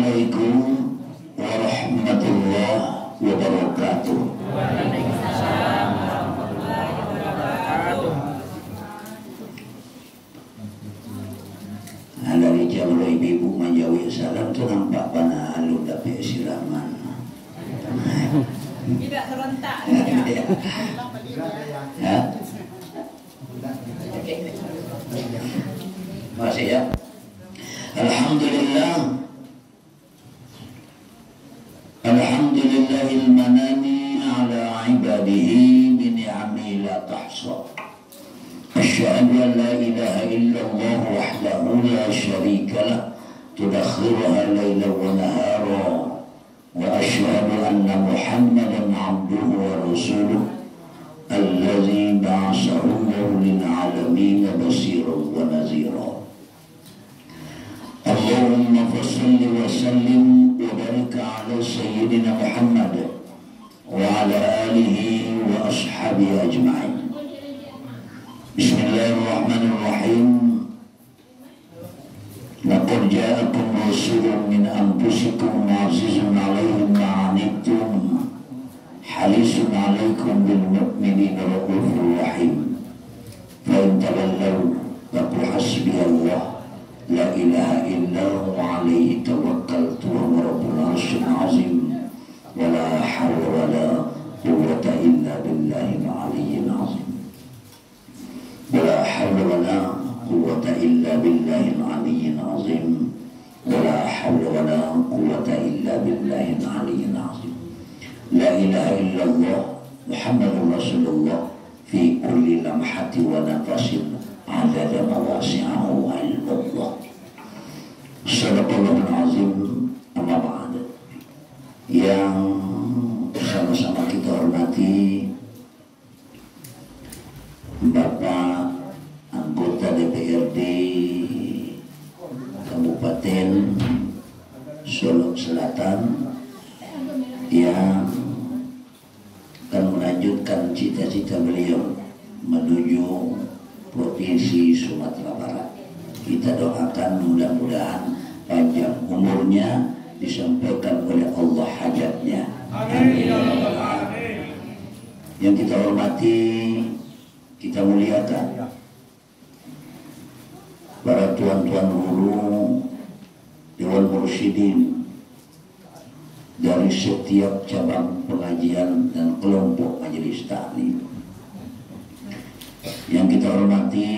Assalamualaikum warahmatullahi wabarakatuh. Waalaikumsalam warahmatullahi wabarakatuh. Dari jauh ibu menjauhi salam tu nampak pana alun tapi silaman. Tidak serentak. Ya. Masih ya. Alhamdulillah. Alhamdulillahil manani ala ibadihi bi ni'ami la tahsa. Asyhadu an la ilaha illallah wahdahu la syarika lah tudakhiruha layla wa nahara wa asyhadu anna Muhammadan abduhu wa rasuluh alladzi ba'athahu lil alamin basiran wa nazira. Allahumma fassalli wa sallim wa barik ala sayyidina Muhammad wa ala alihi wa ashabihi ajma'in. Bismillahirrahmanirrahim. Laqad ja'akum rasulun min anfusikum azizun 'alaihi ma 'anittum harisun 'alaikum bil mu'minina raufur rahim. Fa in tawallaw faqul hasbiyallah la ilaha illa huwa alaihi tawakkaltu wa huwa rabbul arsyil azim wa la hawla wa la quwwata illa billahil aliyyil azim wa la hawla wa la quwwata illa billahil aliyyil azim wa la hawla wa la quwwata illa billahil aliyyil azim. La ilaha illallah Muhammadur Rasulullah fi kulli lamhati wa nafasin adada mawasi'ahu ilmullah. Sadaqallahul azim. Amma ba'd. Yang sama-sama kita hormati Bapak anggota DPRD Kabupaten Solo Selatan yang akan melanjutkan cita-cita beliau menuju Provinsi Sumatera Barat. Kita doakan mudah-mudahan panjang umurnya, disampaikan oleh Allah hajatnya. Amin. Yang kita hormati, kita muliakan para tuan-tuan guru Dewan Mursyidin dari setiap cabang pengajian dan kelompok majelis taklim. Yang kita hormati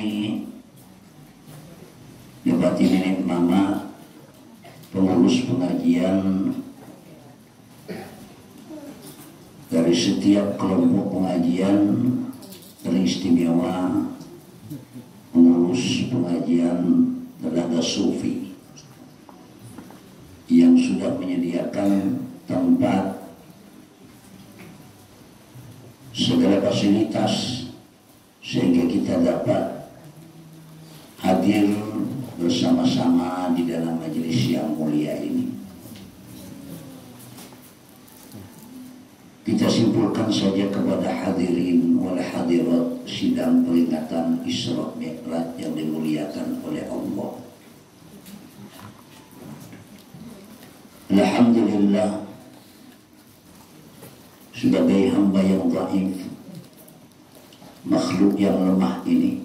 Bupati Nenek Mama, pengurus pengajian dari setiap kelompok pengajian teristimewa, pengurus pengajian tenaga sufi yang sudah menyediakan tempat segala fasilitas sehingga kita dapat hadir bersama-sama di dalam majelis yang mulia ini. Kita simpulkan saja kepada hadirin wal hadirat sidang peringatan Isra Mi'raj yang dimuliakan oleh Allah. Alhamdulillah, sebagai hamba yang dhaif, makhluk yang lemah ini,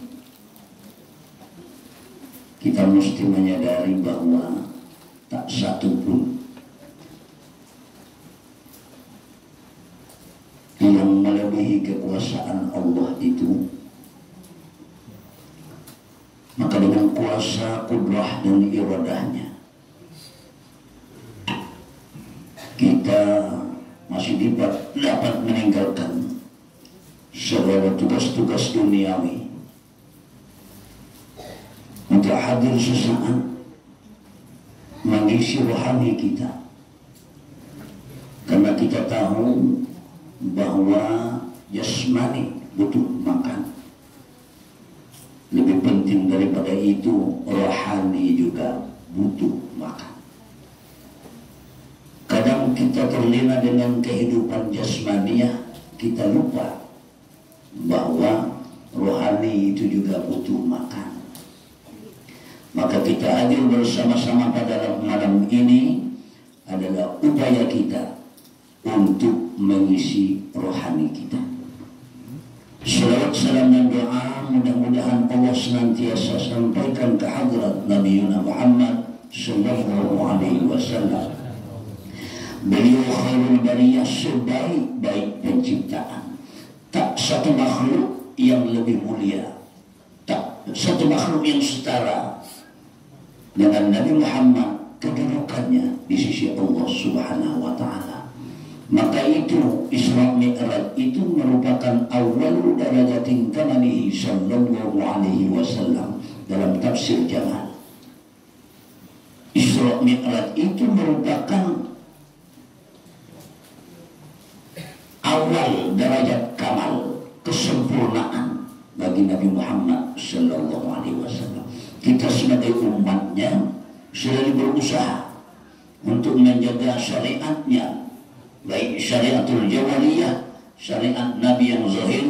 kita mesti menyadari bahwa tak satu pun yang melebihi kekuasaan Allah itu. Maka dengan kuasa, kudrah dan iradahnya, kita masih dapat meninggalkan segala tugas-tugas duniawi untuk hadir sesaat mengisi rohani kita, karena kita tahu bahwa jasmani butuh makan. Lebih penting daripada itu, rohani juga butuh makan. Kadang kita terlena dengan kehidupan jasmaniah, kita lupa bahwa rohani itu juga butuh makan. Maka kita hadir bersama-sama pada malam ini adalah upaya kita untuk mengisi rohani kita. Salawat salam dan doa mudah-mudahan Allah senantiasa sampaikan ke hadrat Nabi Muhammad sallallahu alaihi wasallam. Beliau khairul bariyah, sebaik-baik penciptaan. Tak satu makhluk yang lebih mulia, tak satu makhluk yang setara dengan Nabi Muhammad kedudukannya di sisi Allah Subhanahu wa taala. Maka itu Isra Mi'raj itu merupakan awal darajatin kamalihi sallallahu alaihi wasallam. Dalam tafsir Jamal, Isra Mi'raj itu merupakan awal derajat kamal, kesempurnaan bagi Nabi Muhammad sallallahu alaihi wasallam. Kita sebagai umatnya selalu berusaha untuk menjaga syariatnya, baik syariatul jawaliyah, syariat Nabi yang zahir,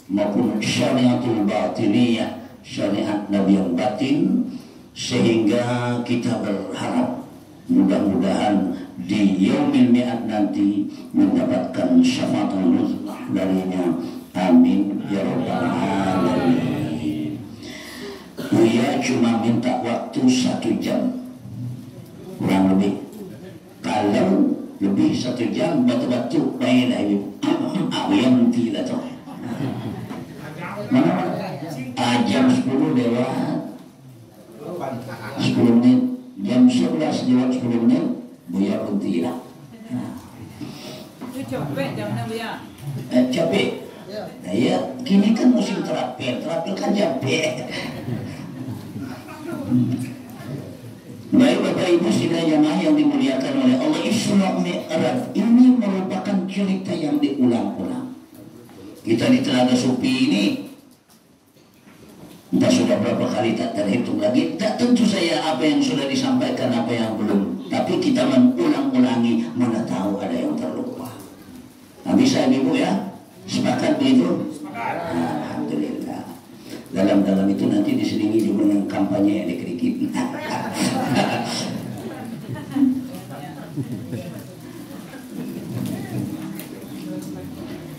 maupun syariatul batiniyah, syariat Nabi yang batin, sehingga kita berharap mudah-mudahan di yaumil mi'ad nanti mendapatkan syafaatul uzlah darinya. Amin ya rabbal alamin. Buya cuma minta waktu 1 jam kurang lebih. Kalau lebih 1 jam batu-batu main lagi. Aku yang tidak tahu. Mana? Jam 10 lewat 10 menit. Jam 11 lewat 10 menit. Buya berhenti lah. Itu capek jam 6 ya. Capek. Nah, ya, kini kan musim terapil kan capek. Baik Bapak Ibu sidang jamaah yang dimuliakan oleh Allah, Isra Mi'raj ini merupakan cerita yang diulang-ulang. Kita di Telaga Supi ini entah sudah berapa kali tak terhitung lagi. Tak tentu saya apa yang sudah disampaikan, apa yang belum. Tapi kita mengulang-ulangi, mana tahu ada yang terlupa. Nah, bisa Ibu ya? Sepakat begitu? Sepakat. Alhamdulillah. Dalam itu nanti diselingi juga dengan kampanye yang dikritik.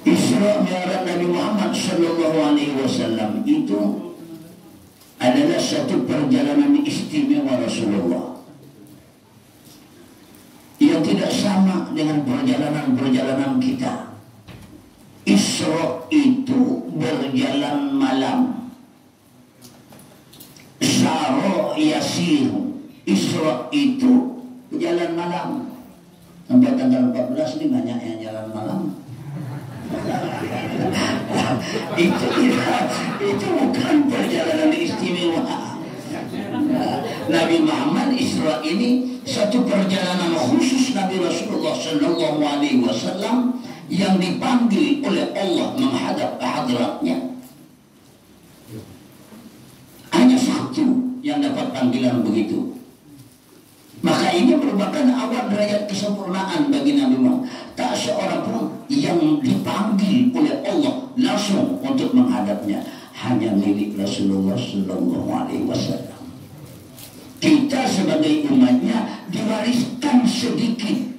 Isra Mi'raj Nabi Muhammad sallallahu alaihi wasallam itu adalah satu perjalanan istimewa Rasulullah yang tidak sama dengan perjalanan-perjalanan kita. Isra itu berjalan malam. Saro yasir. Isra itu berjalan malam. Sampai tanggal 14 ini banyak yang jalan malam. itu bukan perjalanan istimewa. Nabi Muhammad Isra ini satu perjalanan khusus Nabi Rasulullah sallallahu alaihi wasallam yang dipanggil oleh Allah menghadap hadratnya. Hanya satu yang dapat panggilan begitu. Maka ini merupakan awal derajat kesempurnaan bagi Nabi Muhammad. Tak seorang pun yang dipanggil oleh Allah langsung untuk menghadapnya. Hanya milik Rasulullah sallallahu alaihi wasallam. Kita sebagai umatnya diwariskan sedikit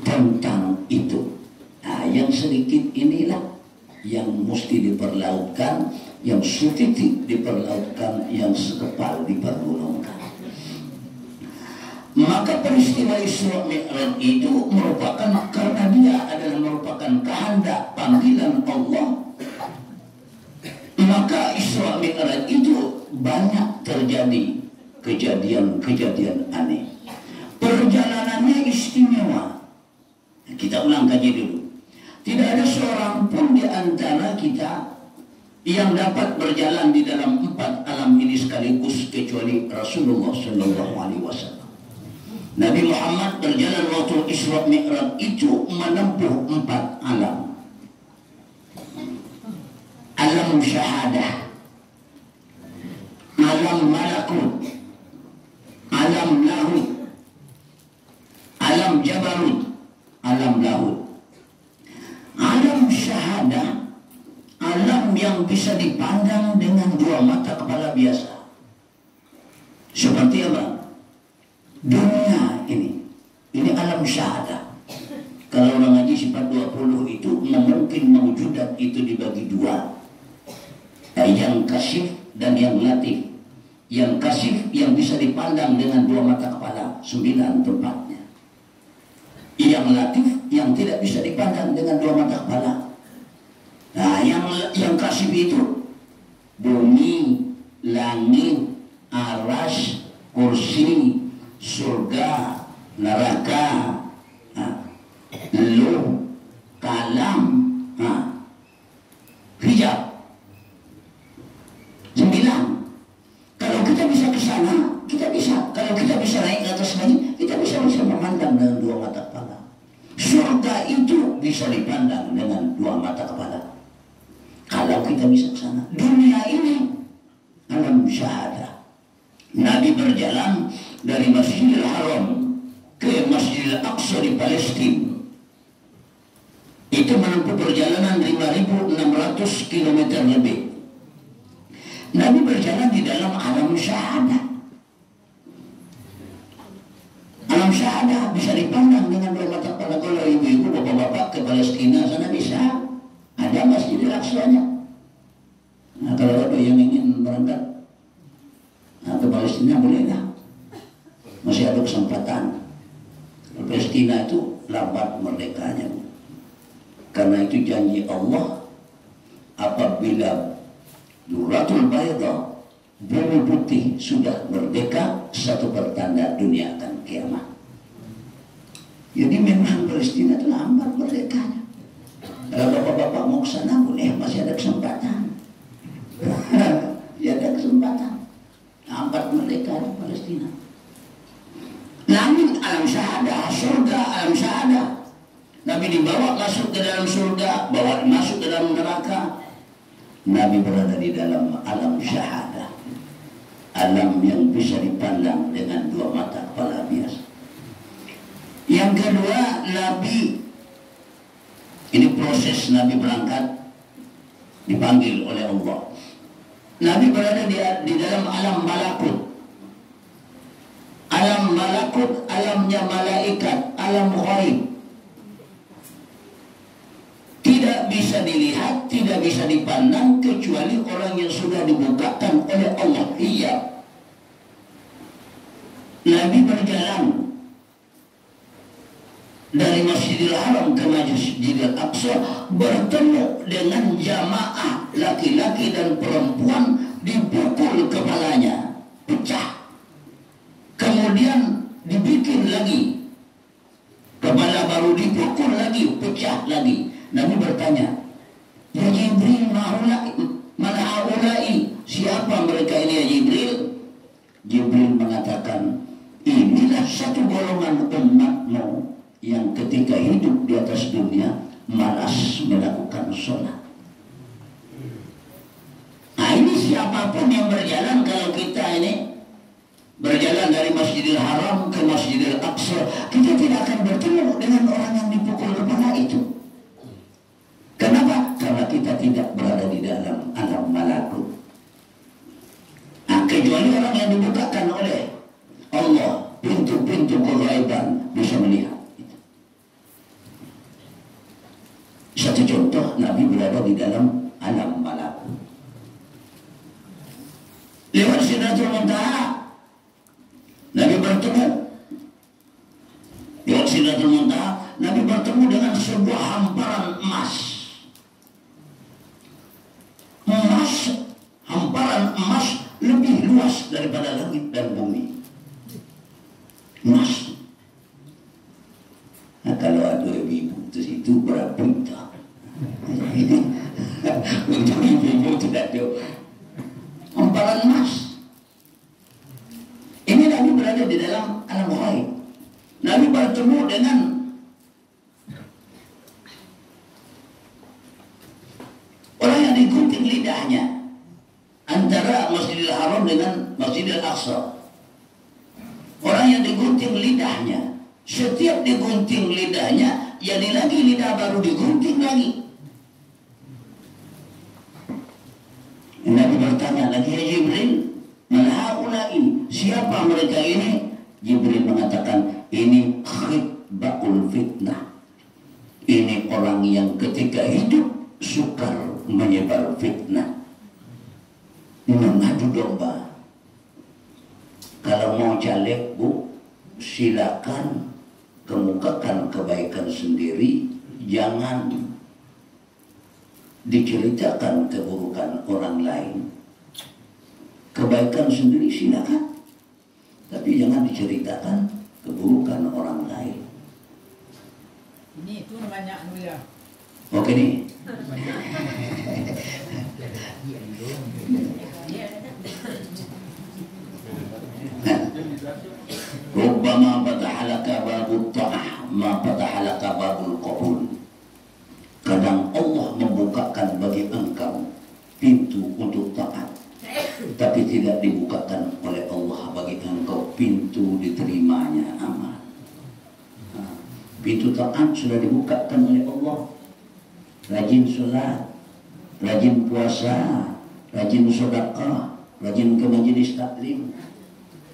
tentang itu. Nah, yang sedikit inilah yang mesti diperlautkan, yang setitik diperlautkan, yang sekepal dipergulungkan. Maka peristiwa Isra Mi'raj itu merupakan, karena dia adalah merupakan kehendak panggilan Allah, maka Isra Mi'raj itu banyak terjadi kejadian-kejadian aneh. Perjalanannya istimewa. Kita ulang kaji dulu. Tidak ada seorang pun di antara kita yang dapat berjalan di dalam 4 alam ini sekaligus kecuali Rasulullah sallallahu alaihi wasallam. Nabi Muhammad berjalan waktu Isra Mi'raj itu menempuh 4 alam. Alam syahadah, alam malakut, alam lahut, alam jabarut, alam lahut. Alam syahadah, alam yang bisa dipandang dengan 2 mata kepala biasa. Seperti apa? Dunia ini syahadah. Kalau orang ngaji sifat 20 itu mungkin mewujudat itu dibagi dua. Yang kasif dan yang latif. Yang kasif yang bisa dipandang dengan dua mata kepala, 9 tempatnya. Yang latif yang tidak bisa dipandang dengan dua mata kepala. Nah, yang kasif itu bumi, langit, aras, kursi, surga, neraka, lu, kalam, hijab. 9. Kalau kita bisa ke sana, kita bisa. Kalau kita bisa naik ke atas lagi, kita bisa memandang dengan dua mata kepala. Surga itu bisa dipandang dengan dua mata kepala. Kalau kita bisa ke sana. Dunia ini alam syahadah. Nabi berjalan dari Masjidil Haram ke Masjidil Aqsa di Palestina. Itu menempuh perjalanan 5.600 km lebih. Nabi berjalan di dalam alam syahadah. Alam syahadah bisa dipandang dengan dua mata kepala. Kalau ibu-ibu, bapak-bapak ke Palestina sana bisa. Ada Masjidil Aqsa-nya. Nah, kalau ada yang ingin berangkat ke Palestina boleh lah. Masih ada kesempatan. Palestina itu lambat merdekanya. Karena itu janji Allah, apabila Nuratul Bayda, bumi putih sudah merdeka, satu pertanda dunia akan kiamat. Jadi memang Palestina itu lambat merdekanya. Kalau bapak-bapak mau ke sana boleh, masih ada kesempatan. Ya ada kesempatan. Lambat merdeka di Palestina. Langit alam syahadah, surga alam syahadah. Nabi dibawa masuk ke dalam surga, bawa masuk ke dalam neraka. Nabi berada di dalam alam syahadah. Alam yang bisa dipandang dengan dua mata kepala biasa. Yang kedua, Nabi, ini proses Nabi berangkat, dipanggil oleh Allah. Nabi berada di dalam alam malakut. Alam malakut, alamnya malaikat, alam ghaib. Tidak bisa dilihat, tidak bisa dipandang kecuali orang yang sudah dibukakan oleh Allah. Iya. Nabi berjalan dari Masjidil Haram ke Masjidil Aqsa, bertemu dengan jamaah laki-laki dan perempuan, dipukul kepalanya, pecah. Kemudian dibikin lagi, kepala baru dipukul lagi, pecah lagi. Nabi bertanya, ya Jibril, mana haulai? Siapa mereka ini ya Jibril? Jibril mengatakan, inilah satu golongan umatmu yang ketika hidup di atas dunia malas melakukan sholat. Nah, ini siapapun yang berjalan, kalau kita ini berjalan dari Masjidil Haram ke Masjidil Aqsa, kita tidak akan bertemu dengan orang yang dipukul kepala itu. Kenapa? Karena kita tidak berada di dalam alam malakut. Nah, kecuali orang yang dibukakan oleh Allah, pintu-pintu keghaiban bisa melihat. Satu contoh, Nabi berada di dalam alam malakut. Lewat Sidratul Muntaha, Nabi bertemu. Lewat Sidratul Muntaha, Nabi bertemu dengan sebuah hamparan emas. Hamparan emas lebih luas daripada langit dan bumi. Emas. Nah, kalau ada ibu itu situ berapa juta? Untuk ibu tidak ada. Hamparan emas. Ini Nabi berada di dalam alam ghaib. Nabi bertemu dengan orang yang digunting lidahnya antara Masjidil Haram dengan Masjidil Aqsa. Orang yang digunting lidahnya, setiap digunting lidahnya, jadi lagi lidah baru digunting lagi. Nabi bertanya lagi, ya Jibril, man haulai? Siapa mereka ini? Jibril mengatakan, ini khitba'ul orang yang ketika hidup sukar menyebar fitnah, mengadu domba. Kalau mau caleg, Bu, silakan kemukakan kebaikan sendiri, jangan diceritakan keburukan orang lain. Kebaikan sendiri silakan, tapi jangan diceritakan keburukan orang lain. Ini itu banyak mulia. Oke nih. Rubbama fatahalaka babut ta'ah ma fatahalaka babul qabul. Kadang Allah membukakan bagi engkau pintu untuk taat, tapi tidak dibukakan oleh Allah bagi engkau pintu diterimanya amal. Pintu taat sudah dibukakan oleh Allah. Rajin sholat, rajin puasa, rajin sedekah, rajin ke majelis taklim.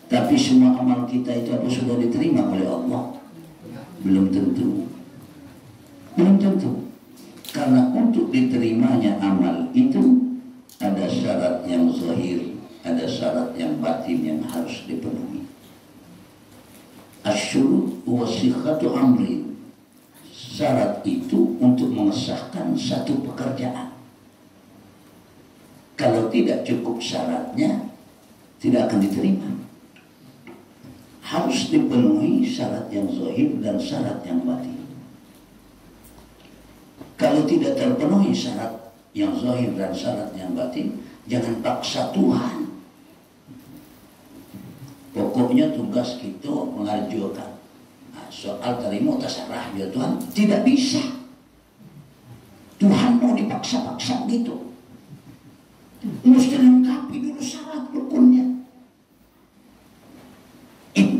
Tapi semua amal kita itu apa sudah diterima oleh Allah? Belum tentu. Belum tentu. Karena untuk diterimanya amal itu ada syarat yang zahir, ada syarat yang batin yang harus dipenuhi. Asyurut wa sihhatu amrin. Syarat itu untuk mengesahkan satu pekerjaan. Kalau tidak cukup syaratnya, tidak akan diterima. Harus dipenuhi syarat yang zahir dan syarat yang batin. Kalau tidak terpenuhi syarat yang zahir dan syarat yang batin, jangan paksa Tuhan. Pokoknya tugas kita mengajukan soal terima terserah ya Tuhan. Tidak bisa. Tuhan mau dipaksa-paksa gitu. Mesti lengkapi dulu syarat rukunnya.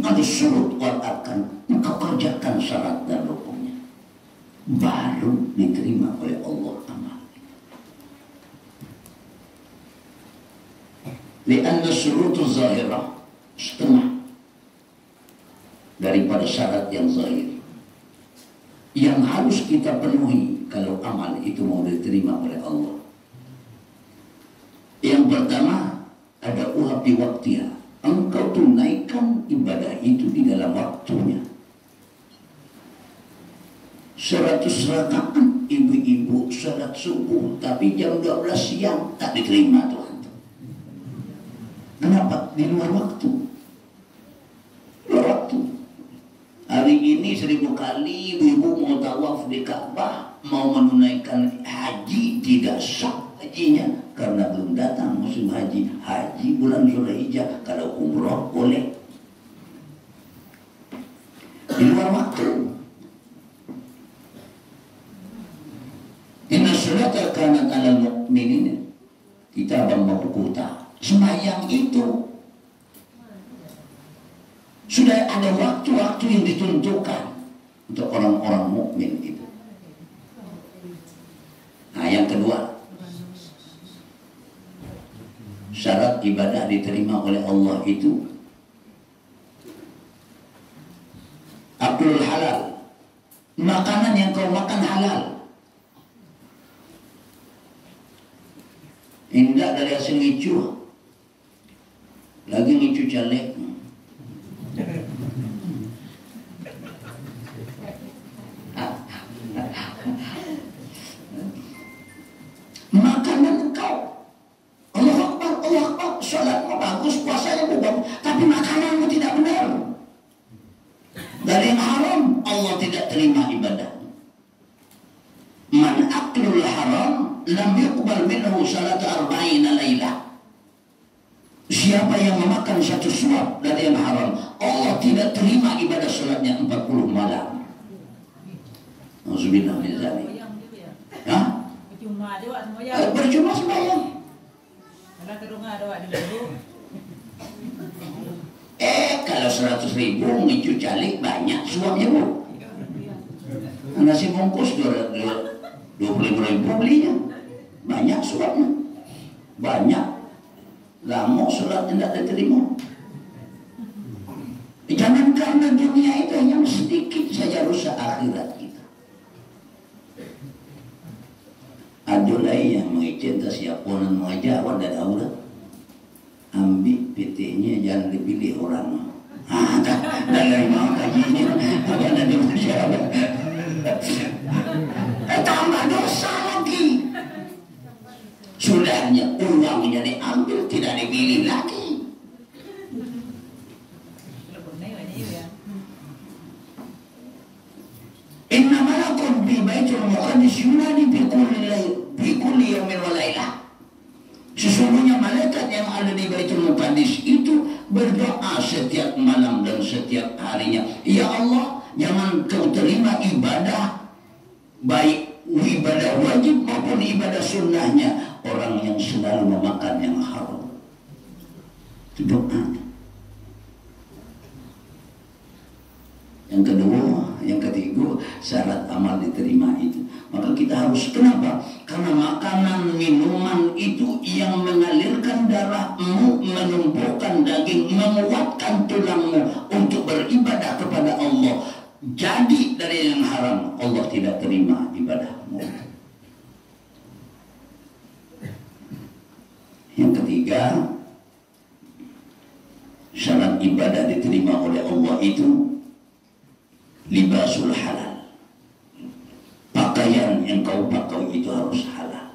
Ada surut wal arkan, engkau kerjakan syarat dan rukunnya, baru diterima oleh Allah amal. Lianna syurutu zahirah, setengah daripada syarat yang zahir yang harus kita penuhi kalau amal itu mau diterima oleh Allah. Yang pertama, ada uhapi waktiha. Engkau tunaikan ibadah itu di dalam waktunya. 100 rakaat ibu-ibu salat subuh, tapi jam 12 siang tak diterima Tuhan. Kenapa? Di luar waktu. Luar waktu. Hari ini 1000 kali ibu mau tawaf di Ka'bah, mau menunaikan haji, tidak sah hajinya karena belum datang musim haji. Haji bulan Zulhijjah, kalau umroh boleh. Di luar waktu. Inna sholata kanat 'alal mu'minina kitaban mawquta. Sembahyang itu sudah ada waktu-waktu yang ditentukan untuk orang-orang mukmin itu. Nah, yang kedua, syarat ibadah diterima oleh Allah itu aklul halal. Makanan yang kau makan halal. Indah dari hasil ngicu. Lagi ngicu caleg. Makanan engkau, Allah Akbar, sholatmu bagus, puasanya bagus, tapi makananmu tidak benar. Dari yang haram, Allah tidak terima ibadah. Man aklul haram lam yuqbal minhu salata arba'ina laylah. Siapa yang memakan satu suap dari yang haram, Allah tidak terima ibadah salatnya 40 malam. Auzubillah min dzalik. Hah? Percuma juga sembahyang. Percuma sembahyang. Kalau terunga doa di dulu. Kalau 100.000 ngicu calik banyak suapnya Bu. Nasi bungkus 25.000 belinya. Banyak suapnya. Banyak. Lama sholat tidak diterima. Jangan karena dunia itu hanya sedikit saja rusak akhirat kita. teleponan mau jawab dan udah ambil PT-nya jangan dipilih orang. Dan mau kajinya apa nanti menjawab. Tambah dosa lagi. Sudahnya uangnya diambil tidak dipilih lagi. Inna malakum fi baitul muqaddas yunadi fi kulli yawmin wa lailah. Sesungguhnya malaikat yang ada di Baitul Muqaddas itu berdoa setiap malam dan setiap harinya. Ya Allah, jangan kau terima ibadah baik ibadah wajib maupun ibadah sunnahnya orang yang selalu memakan yang haram. Itu doa. Yang kedua, yang ketiga, syarat amal diterima itu. Maka kita harus, kenapa? Karena makanan, minuman itu yang mengalirkan darahmu, menumbuhkan daging, menguatkan tulangmu untuk beribadah kepada Allah. Jadi dari yang haram, Allah tidak terima ibadahmu. Yang ketiga, syarat ibadah diterima oleh Allah itu libasul halal. Pakaian yang kau pakai itu harus halal.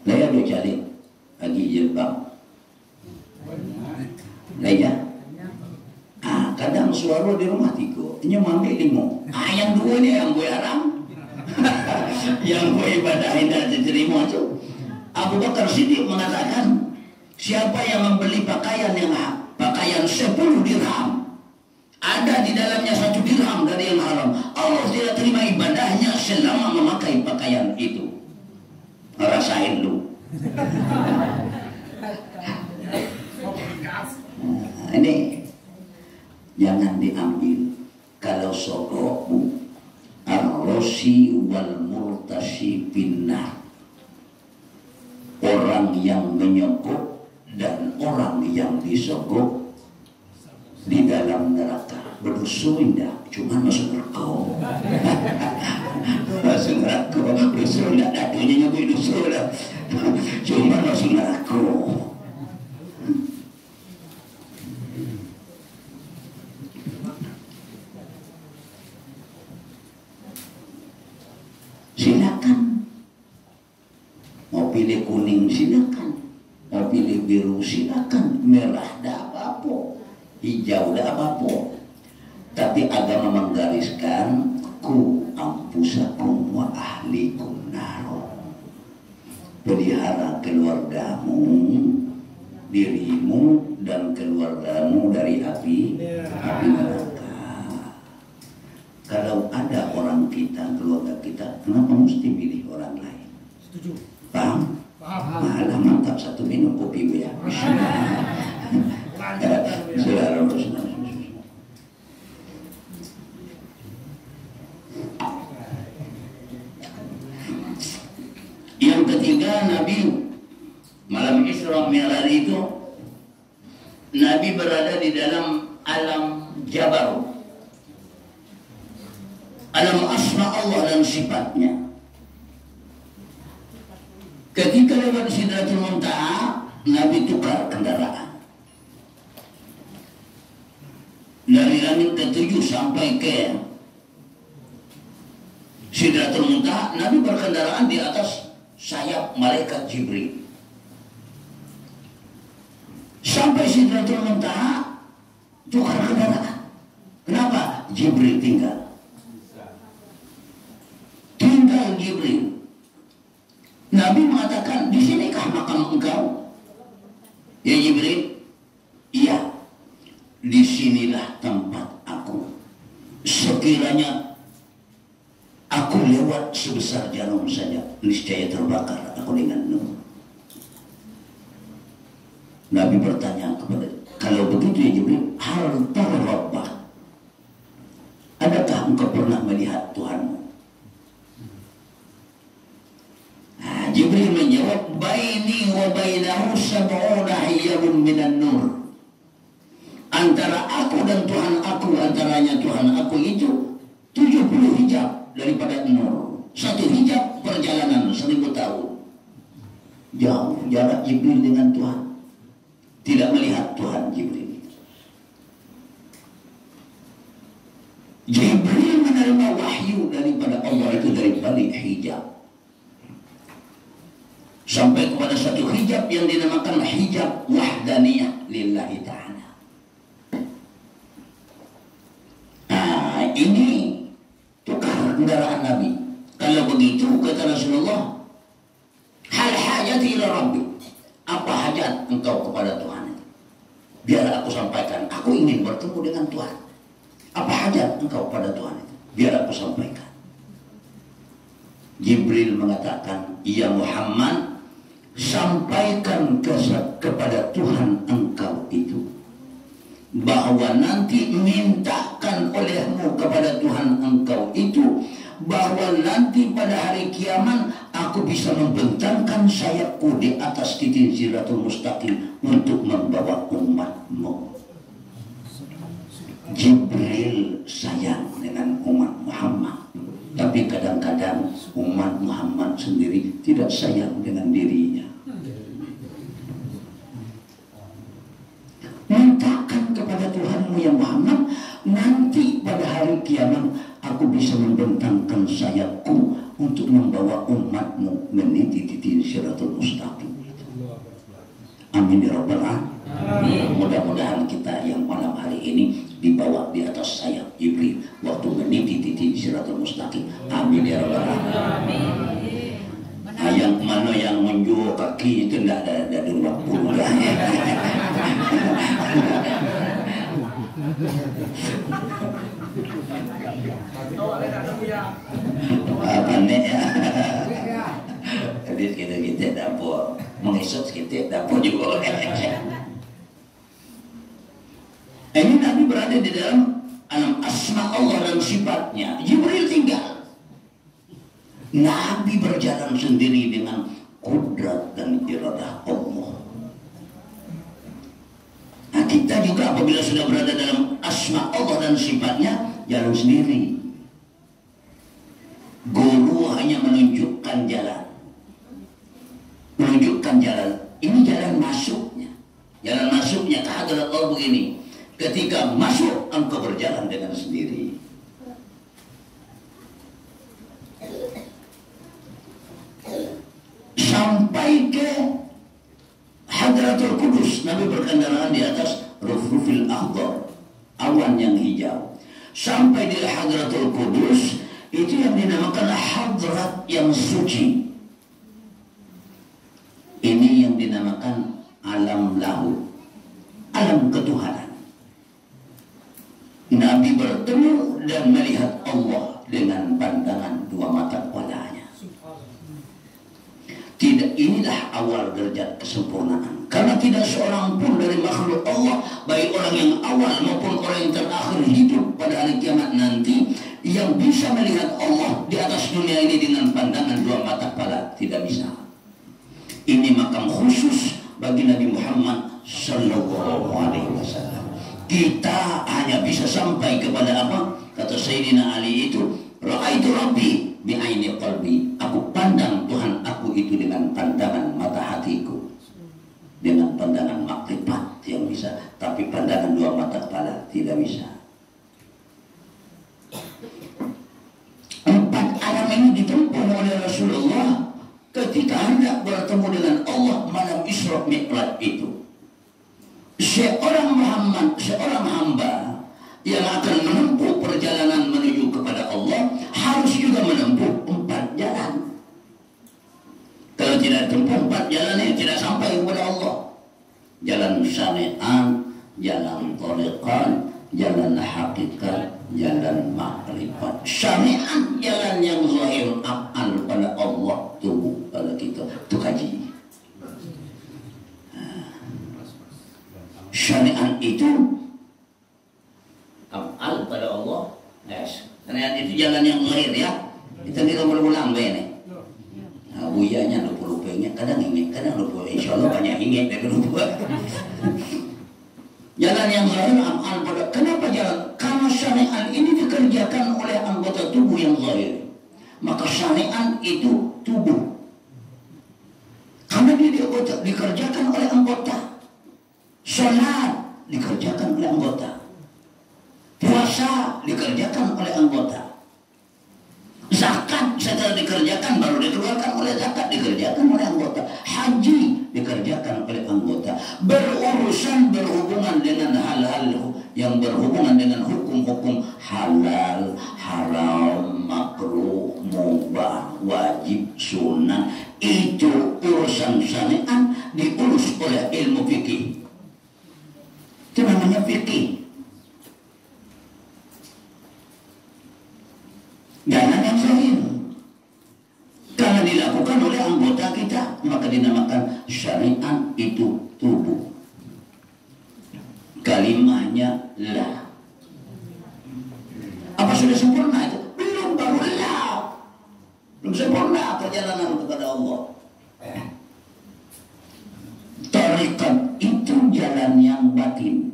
Laya boleh cari lagi jilbab. Laya. Kadang suara di rumah tiga, ini ambil 5. Yang 2 ini yang gue haram. Yang gue ibadah tidak diterima itu. Abu Bakar Siddiq mengatakan, siapa yang membeli pakaian 10 dirham, ada di dalamnya 1 dirham dari yang haram, Allah tidak terima ibadahnya selama memakai pakaian itu. Rasain lu. Ini jangan diambil. Kalau sogoku ar-rosi wal murtashi finnar, orang yang menyogok dan orang yang disogok di dalam neraka. Berdosa indah, cuma masuk neraka. Masuk neraka, berdosa indah, datunya nyebut dosa dah. Cuma masuk neraka. Silakan. Mau pilih kuning silakan. Mau pilih biru silakan. Merah dah apa-apa, hijau dah apa-apa. Tapi agama menggariskan ku ampusakum wa ahlikum naro. Pelihara keluargamu, dirimu dan keluargamu dari api neraka. Kalau ada orang kita, keluarga kita, kenapa mesti pilih orang lain? Setuju. Paham? Malah mantap, 1 minum kopi bu ya. Yang ketiga, Nabi malam Isra Mi'raj itu Nabi berada di dalam alam Jabar, alam asma Allah dan sifatnya. Ketika lewat Sidratul Muntaha, Nabi tukar kendaraan dari langit ke-7 sampai ke Sidratul Muntaha. Nabi berkendaraan di atas sayap malaikat Jibril. Sampai Sidratul Muntaha tukar kendaraan. Kenapa? Jibril tinggal Jibril. Nabi mengatakan, di sinikah makam engkau? Ya Jibril, iya, disinilah tempat aku. Sekiranya aku lewat sebesar jarum saja, niscaya terbakar aku dengan nur. Nabi bertanya kepada, kalau begitu ya Jibril, hal tara Rabbah, adakah engkau pernah melihat Tuhanmu? Jibril menjawab, baini wa bainahu sab'una hijabun minan nur. Antara aku dan Tuhan aku, antaranya Tuhan aku itu 70 hijab daripada nur. 1 hijab perjalanan 1000 Jauh jarak Jibril dengan Tuhan. Tidak melihat Tuhan Jibril. Jibril menerima wahyu daripada Allah itu dari balik hijab. Sampai kepada satu hijab yang dinamakan hijab wahdaniyah lillahi ta'ala. Nah, ini tukar kendaraan Nabi. Kalau begitu kata Rasulullah, hal hajati ila Rabbi, apa hajat engkau kepada Tuhan? Biar aku sampaikan, aku ingin bertemu dengan Tuhan. Apa hajat engkau pada Tuhan? Biar aku sampaikan. Jibril mengatakan, ya Muhammad, sampaikan kepada Tuhan engkau itu bahwa nanti mintakan olehmu kepada Tuhan engkau itu bahwa nanti pada hari kiamat aku bisa membentangkan sayapku di atas titik Siratul Mustaqim untuk membawa umatmu. Jibril sayang dengan umat Muhammad, tapi kadang-kadang umat Muhammad sendiri tidak sayang dengan dirinya. Mintakan kepada Tuhanmu ya Muhammad, nanti pada hari kiamat aku bisa membentangkan sayapku untuk membawa umatmu meniti titik Siratul Mustaqim. Amin ya rabbal alamin. Mudah-mudahan kita yang malam hari ini dibawa di atas sayap Jibril waktu meniti titik Siratul Mustaqim. Amin ya rabbal alamin. Yang mana yang menjual kaki itu tidak ada 20 lah. Apa nih ya? Jadi kita dapur mengisut kita dapur juga. Ini Nabi berada di dalam alam asma Allah dan sifatnya. Jibril tinggal. Nabi berjalan sendiri dengan kudrat dan iradah Allah. Nah, kita juga apabila sudah berada dalam asma Allah dan sifatnya, jalan sendiri. Guru hanya menunjukkan jalan. Menunjukkan jalan. Ini jalan masuknya. Jalan masuknya ke hadirat Allah begini. Ketika masuk, engkau berjalan dengan sendiri. Sampai ke Hadratul Qudus, Nabi berkendaraan di atas Rufrufil Akhdar, awan yang hijau. Sampai di Hadratul Qudus, itu yang dinamakan Hadrat yang suci. Ini yang dinamakan alam lahu, alam ketuhanan. Nabi bertemu dan melihat Allah dengan pandangan dua mata kepalanya. Tidak, inilah awal derajat kesempurnaan. Karena tidak seorang pun dari makhluk Allah, baik orang yang awal maupun orang yang terakhir hidup pada hari kiamat nanti, yang bisa melihat Allah di atas dunia ini dengan pandangan dua mata kepala. Tidak bisa. Ini makam khusus bagi Nabi Muhammad Sallallahu Alaihi Wasallam. Kita hanya bisa sampai kepada apa? Kata Sayyidina Ali itu, Ra'aitu Rabbi bi'aini qalbi. Aku pandang Tuhan aku itu dengan pandangan mata hatiku, dengan pandangan makrifat yang bisa, tapi pandangan dua mata kepala tidak bisa. Empat alam ini ditempuh oleh Rasulullah ketika hendak bertemu dengan Allah malam Isra Mi'raj itu. Seorang Muhammad, seorang hamba yang akan menempuh perjalanan menuju kepada Allah harus juga menempuh 4 jalan. Kalau tidak tempuh 4 jalan ini tidak sampai kepada Allah. Jalan syariat, jalan thariqat, jalan hakikat, jalan makrifat. Syariat jalan yang zahir, af'al pada Allah, tubuh pada kita. Itu kaji. Syariat itu af'al pada Allah. Yes. Syariat itu jalan yang zahir ya. Kita tidak berulang begini. Nah, buyanya lupa-lupanya, kadang ingat, kadang lupa. Insya Allah banyak ingat dari lupa. Jalan yang zahir af'al pada. Kenapa jalan? Karena syariat ini dikerjakan oleh anggota tubuh yang zahir. Maka syariat itu tubuh. Karena dia itu dikerjakan oleh anggota. Sholat dikerjakan oleh anggota. Puasa dikerjakan oleh anggota. Zakat setelah dikerjakan baru dikeluarkan oleh zakat, dikerjakan oleh anggota. Haji dikerjakan oleh anggota. Berurusan berhubungan dengan hal-hal yang berhubungan dengan hukum-hukum halal, haram, makruh, mubah, wajib, sunnah, itu urusan syariat diurus oleh ilmu fikih. Itu namanya fikih. Jangan yang sahih. Karena dilakukan oleh anggota kita, maka dinamakan syariat itu tubuh. Kalimahnya la. Apa sudah sempurna itu? Belum, baru la. Belum sempurna perjalanan kepada Allah. Tarikat itu jalan yang batin.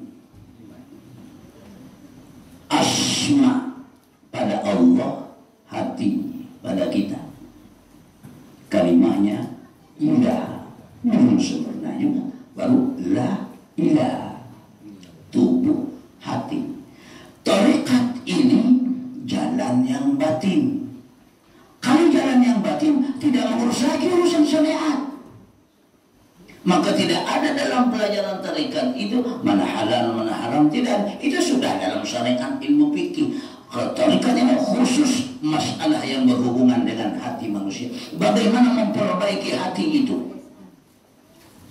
Asma pada Allah, hati pada kita. Kalimahnya ilah, belum sempurna juga, baru la ilah, tubuh, hati. Tarekat ini jalan yang batin. Kalau jalan yang batin tidak mengurus lagi urusan syariat, maka tidak ada dalam pelajaran tarekat itu mana halal mana haram, tidak. Itu sudah dalam syariat ilmu fikih. Kalau tarekat ini khusus masalah yang berhubungan dengan hati manusia. Bagaimana memperbaiki hati itu?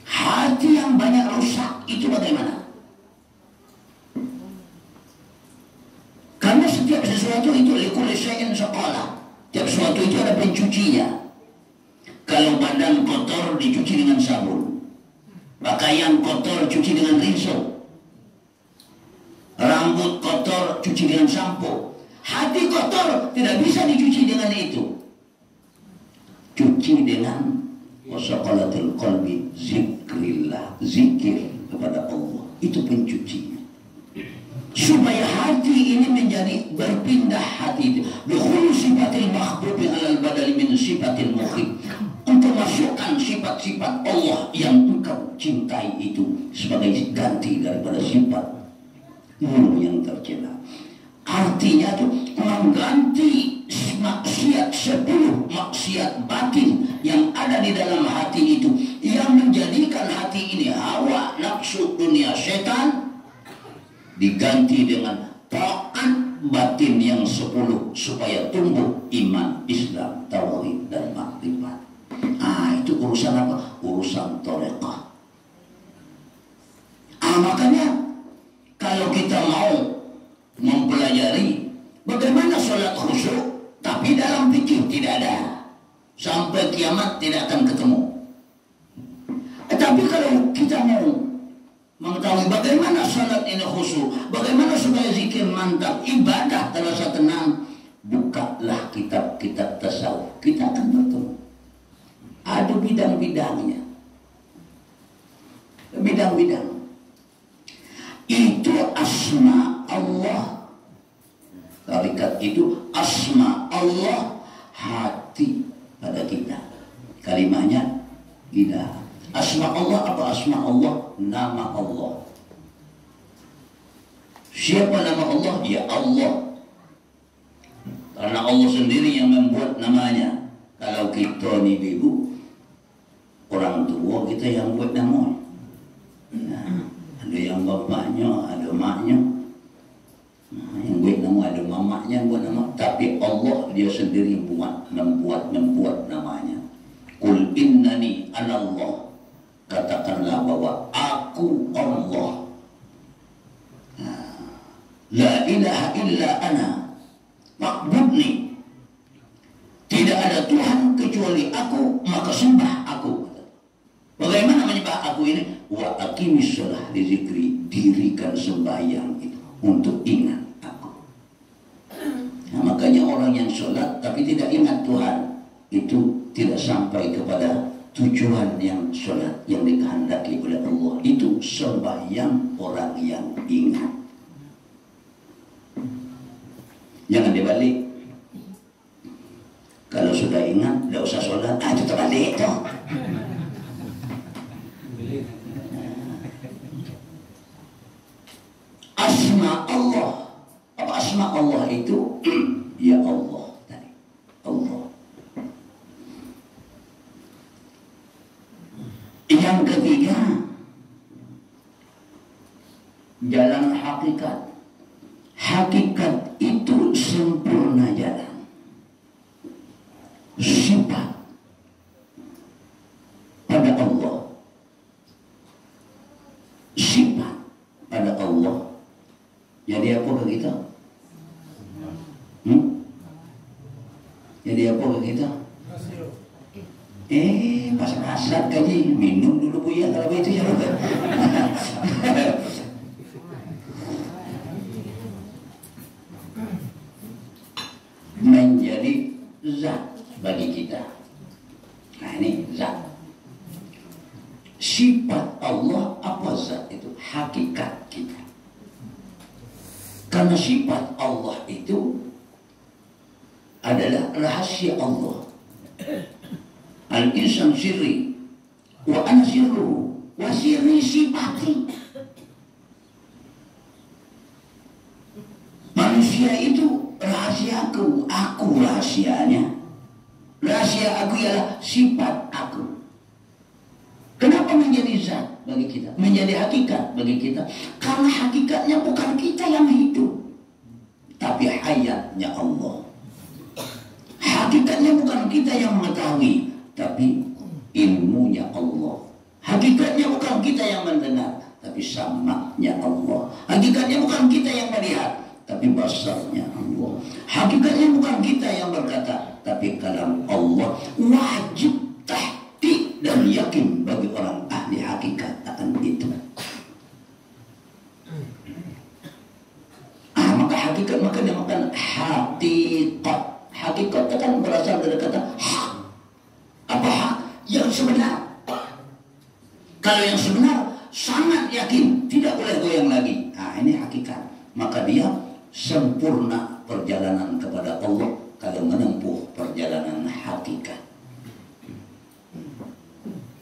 Hati yang banyak rusak itu bagaimana? Karena setiap sesuatu itu likulli syai'in sekolah. Setiap sesuatu itu ada pencucinya. Kalau badan kotor dicuci dengan sabun, pakaian kotor cuci dengan rinso, rambut kotor cuci dengan sampo. Hati kotor tidak bisa dicuci dengan itu. Cuci dengan wasaqalatul qalbi, zikrillah, zikir kepada Allah. Itu pencucinya. Supaya hati ini menjadi berpindah hati itu. Dukhul sifatil mahbubi alal badali min sifatil mukhib. Untuk masukkan sifat-sifat Allah yang engkau cintai itu sebagai ganti daripada sifat yang tercela. Artinya itu mengganti maksiat 10 maksiat batin yang ada di dalam hati itu, yang menjadikan hati ini hawa, nafsu, dunia, setan, diganti dengan taat batin yang 10 supaya tumbuh iman, Islam, tauhid dan makrifat. Itu urusan apa? Urusan tarekah. Makanya kalau kita mau mempelajari bagaimana sholat khusyuk, tapi dalam fikih tidak ada, sampai kiamat tidak akan ketemu. Tapi kalau kita mau mengetahui bagaimana sholat ini khusyuk, bagaimana supaya zikir mantap, ibadah terasa tenang, bukalah kitab-kitab tasawuf, kita akan bertemu. Ada bidang-bidangnya, bidang-bidang. Itu asma Allah. Tarikat itu asma Allah, hati pada kita. Kalimahnya ilah. Asma Allah apa asma Allah? Nama Allah. Siapa nama Allah? Ya Allah. Karena Allah sendiri yang membuat namanya. Kalau kita ni ibu, orang tua kita yang buat nama. Ada yang bapaknya, ada maknya, yang buat nama, ada mamaknya yang buat nama. Tapi Allah dia sendiri membuat namanya. Qul innani anallah. Katakanlah bahwa aku Allah. La ilaha illa ana. Ma'budni. Tidak ada Tuhan kecuali aku, maka sembah aku. Bagaimana menyembah aku ini? Wa aqimis shalah li zikri, dirikan sembahyang itu untuk ingat aku. Nah, makanya orang yang sholat tapi tidak ingat Tuhan, itu tidak sampai kepada tujuan yang sholat yang dikehendaki oleh Allah. Itu sembahyang orang yang ingat. Jangan dibalik. Kalau sudah ingat, tidak usah sholat. Itu terbalik itu. Asma Allah. Apa asma Allah itu? Ya Allah tadi. Allah. Yang ketiga, jalan hakikat. Hakikat itu sempurna jalan. Sifat pada Allah. Sifat pada Allah. Jadi apa ke kita? Jadi apa ke kita? Pas hasrat kaji minum dulu Bu ya kalau itu ya. Menjadi zat bagi kita. Nah ini zat. Sifat Allah apa zat itu? Hakikat kita. Karena sifat Allah itu adalah rahasia Allah. Al-insan sirri wa ana sirru wa sirri sifati. Manusia itu rahasiaku, aku rahasianya. Rahasia aku ialah sifat aku. Kenapa menjadi zat bagi kita? Menjadi hakikat bagi kita? Karena hakikatnya bukan kita yang hidup, tapi hayatnya Allah. Hakikatnya bukan kita yang mengetahui, tapi ilmunya Allah. Hakikatnya bukan kita yang mendengar, tapi sama'nya Allah. Hakikatnya bukan kita yang melihat, tapi basarnya Allah. Hakikatnya bukan kita yang berkata, tapi kalam Allah. Wajib tahqiq dan yakin bagi orang ahli hakikat akan itu. Maka hakikat maka dinamakan hakikat. Hakikat kan berasal dari kata hak. Apa hak? Yang sebenar. Kalau yang sebenar sangat yakin, tidak boleh goyang lagi. Nah ini hakikat. Maka dia sempurna perjalanan kepada Allah kalau menempuh perjalanan hakikat.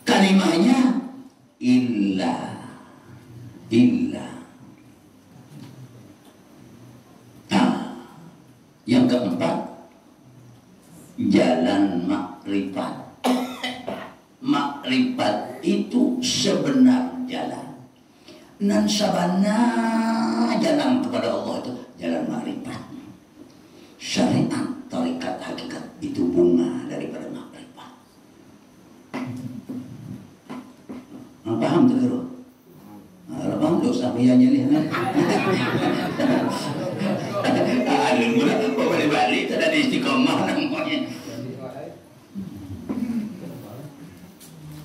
Kalimahnya illa. Nah, yang keempat, jalan makrifat. Makrifat itu sebenar jalan. Nan sabana jalan kepada Allah itu jalan makrifat. Syariat, tarikat, hakikat itu bunga daripada makrifat. Paham tuh bro? Kalau paham dosa punyanya nih. Alim pula boleh balik tak ada istiqomah namanya.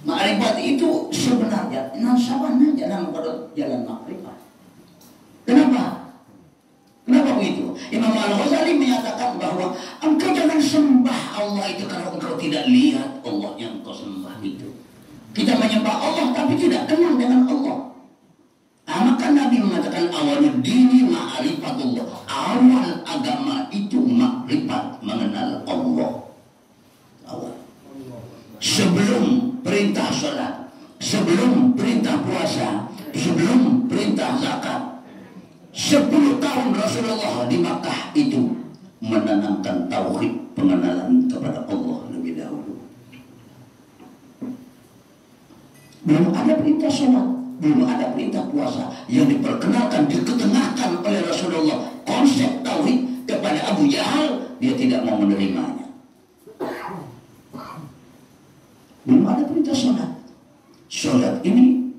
Makrifat itu sebenarnya nasabana jalan kepada jalan makrifat. Kenapa? Kenapa begitu? Imam Al-Ghazali menyatakan bahwa engkau jangan sembah Allah itu kalau engkau tidak lihat Allah yang engkau sembah itu. Kita menyembah Allah tapi tidak kenal dengan Allah. Maka Nabi mengatakan awal dini ma'rifatullah. Awal agama itu makrifat, mengenal Allah. Awal. Sebelum perintah salat, sebelum perintah puasa, sebelum perintah zakat, 10 tahun Rasulullah di Makkah itu menanamkan tauhid, pengenalan kepada Allah lebih dahulu. Belum ada perintah salat, belum ada perintah puasa, yang diperkenalkan, diketengahkan oleh Rasulullah konsep tauhid kepada Abu Jahal, dia tidak mau menerimanya. Belum ada perintah salat. Salat ini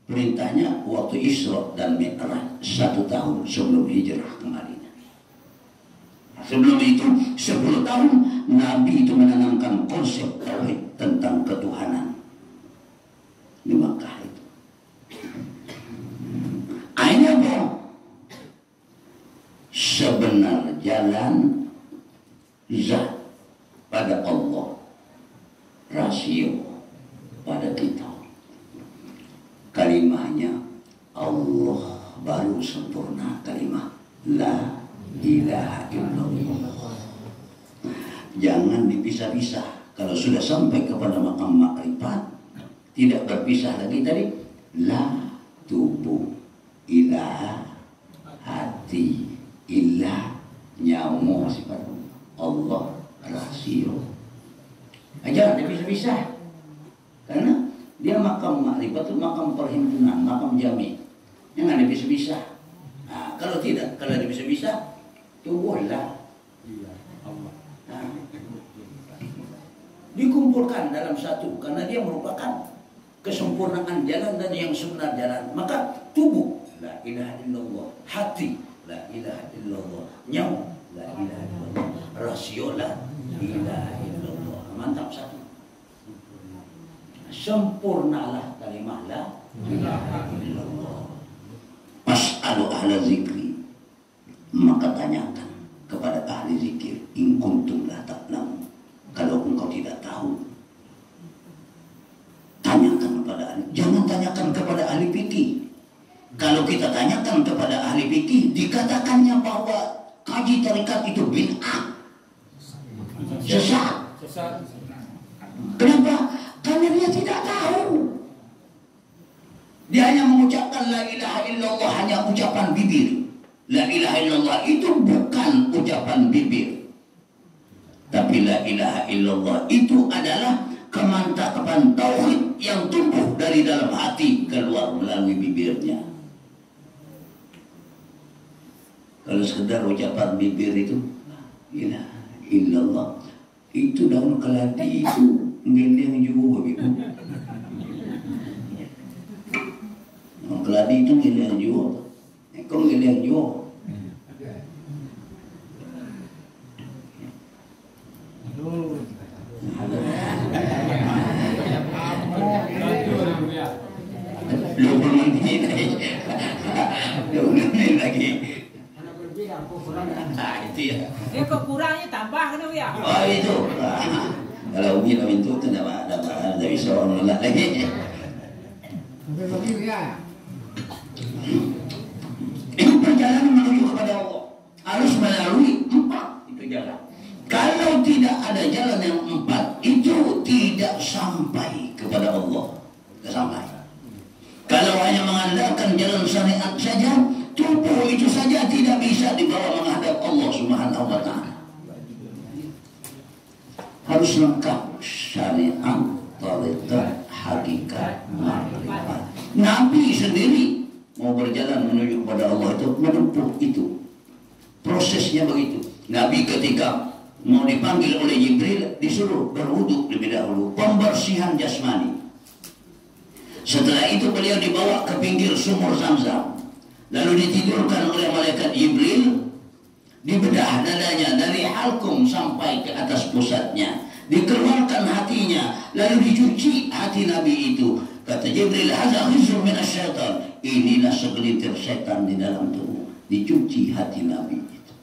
perintahnya waktu Isra dan Mi'raj, 1 tahun sebelum hijrah ke Madinah. Sebelum itu 10 tahun Nabi itu menanamkan konsep tauhid tentang ketuhanan di Makkah itu. Akhirnya apa? Sebenar jalan zat pada Allah, rasio pada kita. Kalimahnya Allah baru sempurna kalimah la ilaha illallah. Jangan dipisah-pisah. Kalau sudah sampai kepada makam makrifat, tidak berpisah lagi tadi. La tubuh ilah hati ilah nyawa sifat Allah rasio. Jangan dipisah-pisah. Karena dia makam makrifat itu makam perhimpunan, makam jami. Jangan dipisah-pisah. Nah, kalau dipisah-pisah, tubuhlah. Nah, dikumpulkan dalam satu karena dia merupakan kesempurnaan jalan dan yang sebenar jalan. Maka tubuh la ilaha illallah, hati la ilaha illallah, nyawa la ilaha illallah, rasio la ilaha illallah. Mantap satu. Sempurnalah kalimah la ilaha illallah. Fas'alu ahla zikri, maka tanyakan kepada ahli zikir, in kuntum la ta'lamun, kalau engkau tidak tahu. Tanyakan kepada ahli, jangan tanyakan kepada ahli fikih. Kalau kita tanyakan kepada ahli fikih, dikatakannya bahwa kaji tarekat itu bid'ah, sesat. Kenapa? Karena dia tidak tahu. Dia hanya mengucapkan la ilaha illallah, hanya ucapan bibir. La ilaha illallah itu bukan ucapan bibir. Tapi la ilaha illallah itu adalah kemantapan tauhid yang tumbuh dari dalam hati keluar melalui bibirnya. Kalau sekedar ucapan bibir itu la ilaha illallah, itu daun keladi itu ngeleng juga begitu. Daun keladi itu ngeleng juga. Kok ngeleng juga? Belum lagi. Nah, itu ya. Dia kekurangnya tambah kan ya? Oh itu. Kalau minum itu tidak bisa orang lagi. Ini perjalanan menuju kepada Allah harus melalui 4 itu jalan. Kalau tidak ada jalan yang 4 itu tidak sampai kepada Allah. Tidak sampai. Kalau hanya mengandalkan jalan syariat saja, tubuh itu saja tidak bisa dibawa menghadap Allah Subhanahu wa ta'ala. Harus lengkap syariat, tariqah, hakikat, makrifat. Nabi sendiri mau berjalan menuju kepada Allah itu menempuh itu. Prosesnya begitu. Nabi ketika mau dipanggil oleh Jibril disuruh berwudu lebih dahulu, pembersihan jasmani. Setelah itu beliau dibawa ke pinggir sumur Zamzam, lalu ditidurkan oleh malaikat Jibril, dibedah dadanya dari halkum sampai ke atas pusatnya, dikeluarkan hatinya, lalu dicuci hati Nabi itu. Kata Jibril, hadza khizrun minasyaitan, inilah segelintir setan di dalam tubuh. Dicuci hati Nabi itu.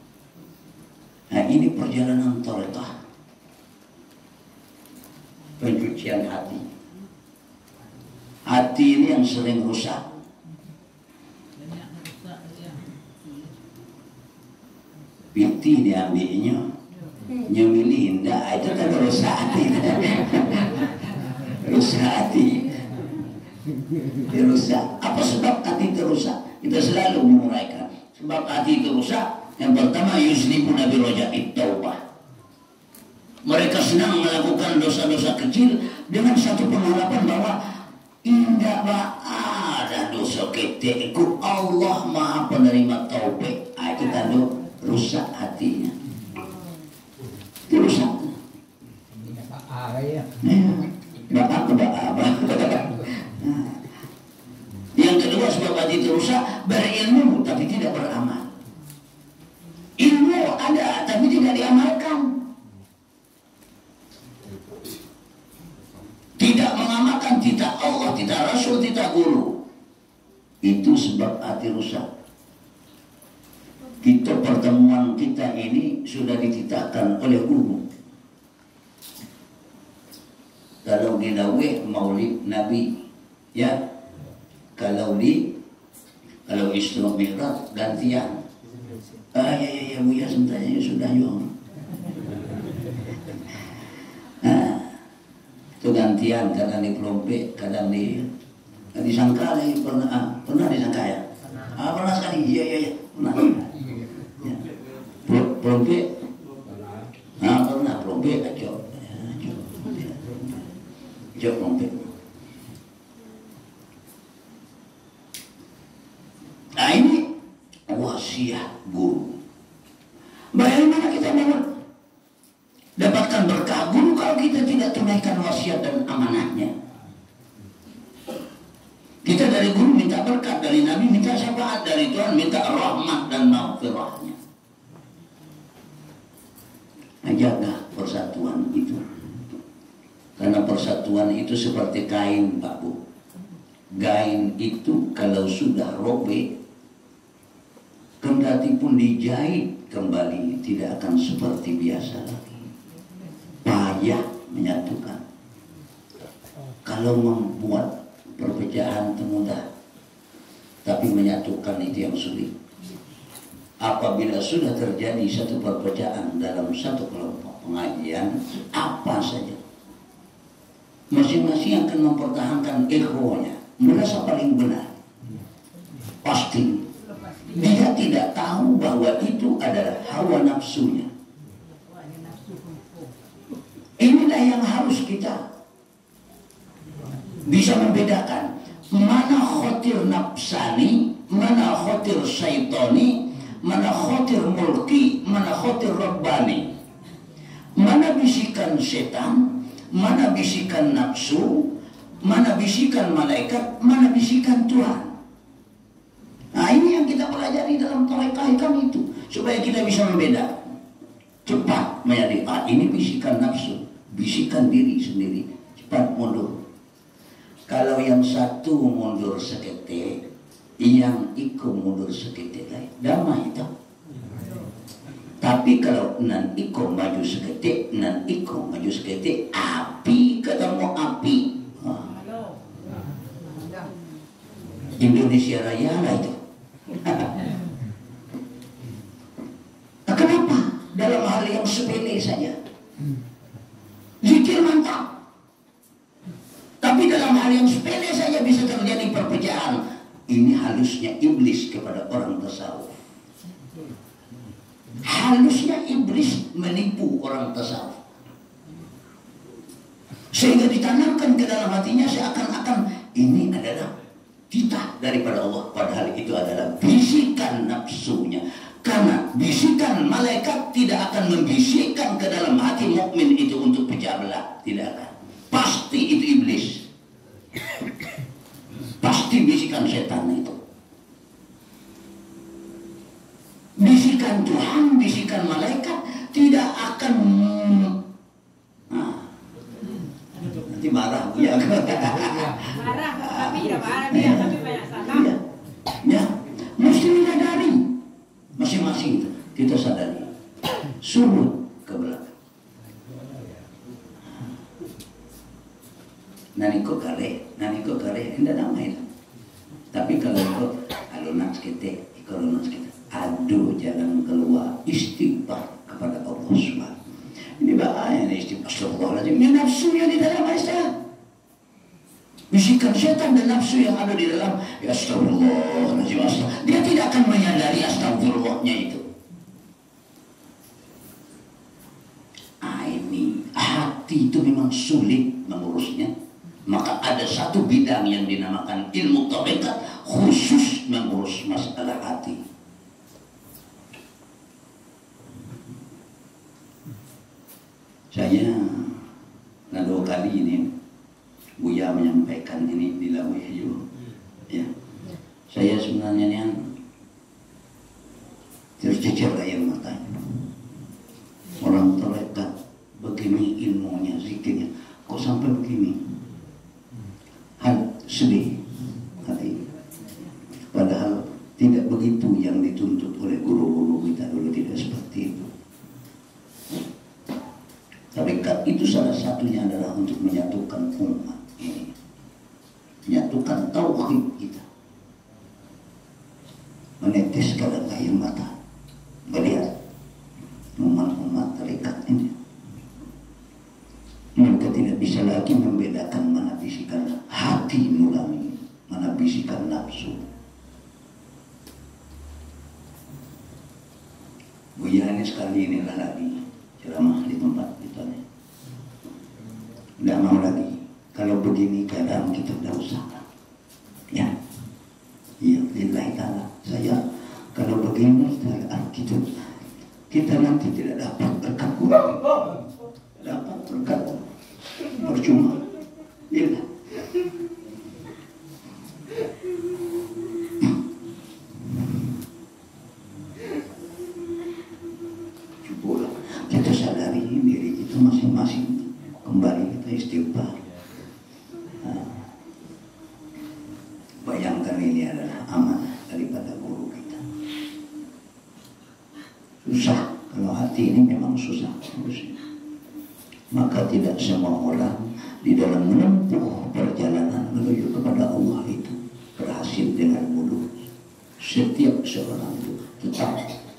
Nah, ini perjalanan tarekat, pencucian hati. Hati ini yang sering rusak. Piti diambilnya, nyemilin, dah itu kan rusak hati. Rusak hati. Rusak. Apa sebab hati itu rusak? Kita selalu menguraikan. Sebab hati itu rusak. Yang pertama, yuzlibuna biroja'it taubah. Mereka senang melakukan dosa-dosa kecil dengan satu pengharapan bahwa indah ada dosa kecil, Allah Maha Penerima Taubah. Itu tadi rusak hatinya. Itu rusak. Bapak ke bapak. Yang kedua sebab hati itu rusak, berilmu tapi tidak beramal. Ilmu ada tapi tidak diamalkan. Tidak mengamalkan tidak Allah, tidak Rasul, tidak guru. Itu sebab hati rusak. Kita pertemuan kita ini sudah dititahkan oleh guru. Kalau di Laweh Maulid Nabi, ya. Kalau Isra Mi'raj gantian. Ya Bu ya sebentar ya sudah yo. Itu ganti. gantian, kadang di Pelompek, kadang di Sangka lagi pernah di Sangka ya? Pernah sekali, iya pernah. Ya. Pelompek, pernah Pelompek aja, Pelompek. Nah ini wasiat guru. Bagaimana kita dapatkan berkah guru kalau kita tidak tunaikan wasiat dan amanahnya? Kita dari guru minta berkat, dari Nabi minta syafaat, dari Tuhan minta rahmat dan maghfirahnya. Nah, jaga persatuan itu. Karena persatuan itu seperti kain, Pak Bu. Kain itu kalau sudah robek, kendati pun dijahit kembali tidak akan seperti biasa lagi. Payah menyatukan. Kalau membuat perpecahan itu mudah, tapi menyatukan itu yang sulit. Apabila sudah terjadi satu perpecahan dalam satu kelompok pengajian, apa saja, masing-masing akan mempertahankan egonya, merasa paling benar. Pasti dia tidak tahu bahwa itu adalah hawa nafsunya. Inilah yang harus kita bisa membedakan mana khotir nafsani, mana khotir syaitani, mana khotir mulki, mana khotir rabbani, mana bisikan setan, mana bisikan nafsu, mana bisikan malaikat, mana bisikan Tuhan. Nah ini yang kita pelajari dalam tarekah kami itu, supaya kita bisa membedakan. Cepat menyadari, ini bisikan nafsu, bisikan diri sendiri, cepat mundur. Kalau yang satu mundur seketik, yang ikut mundur seketik lain, damai itu. Tapi kalau nan ikut maju seketik, nan ikut maju seketik, api ketemu api. Indonesia Raya lah itu. Nah, kenapa? Dalam hal yang sepele saja zikir mantap, tapi dalam hal yang sepele saja bisa terjadi perpecahan. Ini halusnya iblis kepada orang tasawuf. Halusnya iblis menipu orang tasawuf, sehingga ditanamkan ke dalam hatinya seakan-akan ini adalah titah daripada Allah, padahal itu adalah bisikan nafsunya. Karena bisikan malaikat tidak akan membisikkan ke dalam hati mukmin itu untuk pecah belah, tidak akan. Pasti itu iblis. Pasti bisikan setan itu. Bisikan Tuhan, bisikan malaikat tidak akan. Nanti marah ya. Marah, kami tidak marah ya, kami banyak salah. Ya, mesti menyadari masing-masing itu. Kita sadari, surut ke belakang. Naniko kare, tidak damai. Tapi kalau ikut alunan seketik, aduh jalan keluar, istighfar kepada Allah SWT. Ini bahaya nih istighfar. Astagfirullahaladzim, ini nafsunya di dalam Aisyah. Bisikan setan dan nafsu yang ada di dalam, ya astagfirullahaladzim, dia tidak akan menyadari astagfirullahnya itu. Ini hati itu memang sulit mengurusnya. Maka ada satu bidang yang dinamakan ilmu tarekat khusus mengurus masalah hati. Saya dua kali ini Buya menyampaikan ini di Lawihyu, ya. Saya sebenarnya tercecer air matanya. Orang tarekat begini ilmunya, zikirnya, kok sampai begini? Sedih hati. Padahal tidak begitu yang dituntut oleh guru-guru kita dulu, tidak seperti itu. Tarekat itu salah satunya adalah untuk menyatukan umat ini, menyatukan tauhid kita, meneteskan air mata melihat umat-umat tarekat ini. Mereka tidak bisa lagi membedakan mana bisikan hati nurani, mana bisikan nafsu. Buya ini sekali inilah lagi ceramah di tempat kita nih. Tidak mau lagi. Kalau begini keadaan kita tidak usah. Ya, ya, lillahi ta'ala. Saya kalau begini kita nanti tidak dapat berkat Quran, dapat berkat percuma. Iya. Coba kita sadari diri kita masing-masing, kembali kita istighfar. Bayangkan ini adalah amanah daripada guru kita. Susah, kalau hati ini memang susah. Maka tidak semua orang di dalam menempuh perjalanan menuju kepada Allah itu berhasil dengan mudah. Setiap seorang itu tetap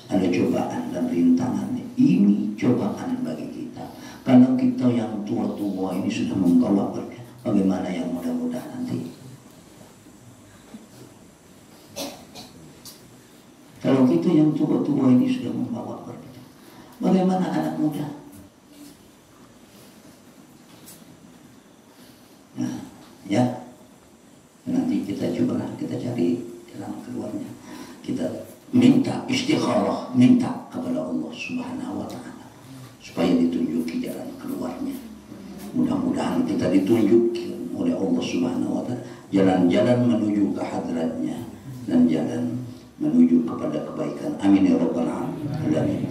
ada cobaan dan rintangan. Ini cobaan bagi kita. Kalau kita yang tua-tua ini sudah membawa bagaimana yang mudah-mudah nanti? Kalau kita yang tua-tua ini sudah membawa berbeda, bagaimana anak muda? Nah, ya, nanti kita coba, kita cari jalan keluarnya. Kita minta istikharah, minta kepada Allah Subhanahu wa Ta'ala supaya ditunjuki jalan keluarnya. Mudah-mudahan kita ditunjuki oleh Allah Subhanahu wa Ta'ala jalan-jalan menuju ke hadratnya dan jalan menuju kepada kebaikan. Amin ya rabbal alamin.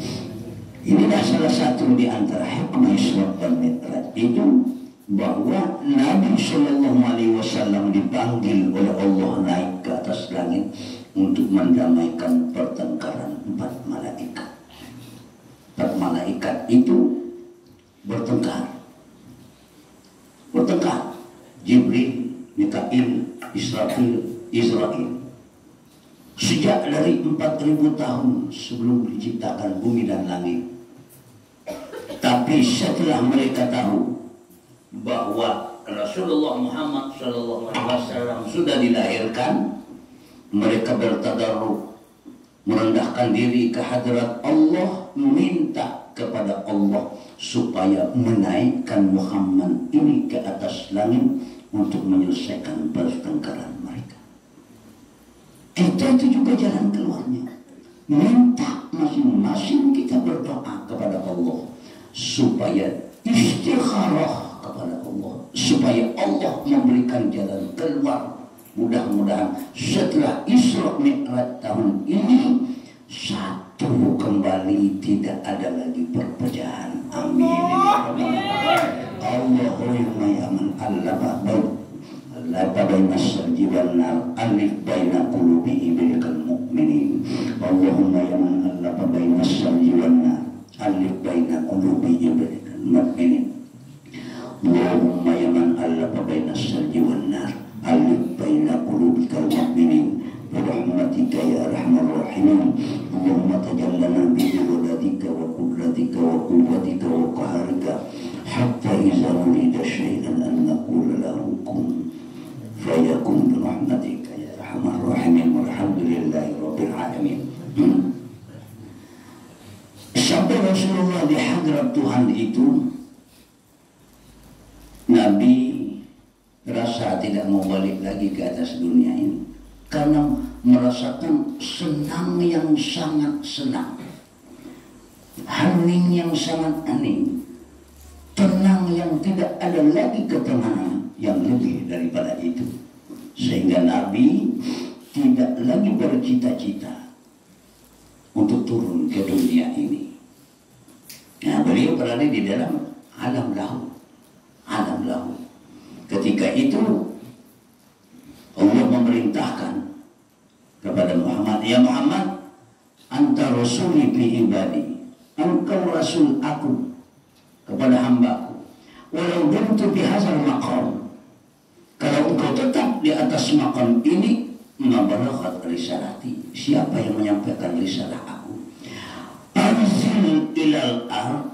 Inilah salah satu di antara hikmah Isra dan Mi'raj itu, bahwa Nabi Shallallahu Alaihi Wasallam dipanggil oleh Allah naik ke atas langit untuk mendamaikan pertengkaran 4 malaikat. 4 malaikat itu bertengkar. Jibril, Mikail, Israfil. Sejak dari 4.000 tahun sebelum diciptakan bumi dan langit. Tapi setelah mereka tahu bahwa Rasulullah Muhammad SAW sudah dilahirkan, mereka bertadarruk, merendahkan diri ke hadrat Allah, minta kepada Allah supaya menaikkan Muhammad ini ke atas langit untuk menyelesaikan pertengkaran mereka. Kita itu juga jalan keluarnya. Minta masing-masing kita berdoa kepada Allah supaya istikharah kepada Allah, supaya Allah memberikan jalan keluar. Mudah-mudahan setelah Isra Mi'raj tahun ini satu kembali, tidak ada lagi perpecahan. Amin. Allahumma ya man allafa baina as-salji wan nar alif baina qulubi ibadikal mu'minin. Allahumma ya man allafa baina as-salji wan nar alif baina qulubi ibadikal mu'minin. Allahumma ya man allafa baina as-salji wan nar alif baina qulubikal mu'minin birahmatika ya arhamar rahimin. Allahumma tajallana bi iradika wa qudratika wa quwwatika wa qaharika hatta idza nurida syai'an an naqula lahu kun fayakun birahmatika ya arhamar rahimin. Walhamdulillahi rabbil alamin. Sampai Rasulullah di hadrat Tuhan itu, Nabi rasa tidak mau balik lagi ke atas dunia ini karena merasakan senang yang sangat senang, hening yang sangat hening, tenang yang tidak ada lagi ketenangan yang lebih daripada itu, sehingga Nabi tidak lagi bercita-cita untuk turun ke dunia ini. Nah, beliau berada di dalam alam lahu. Ketika itu Allah memerintahkan kepada Muhammad, ya Muhammad, anta rasuli fi ibadi, engkau rasul aku kepada hambaku. Walau dumtu bihazal maqam, kalau engkau tetap di atas maqam ini, mabalaghat risalati, siapa yang menyampaikan risalah aku? Anzil ilal ard,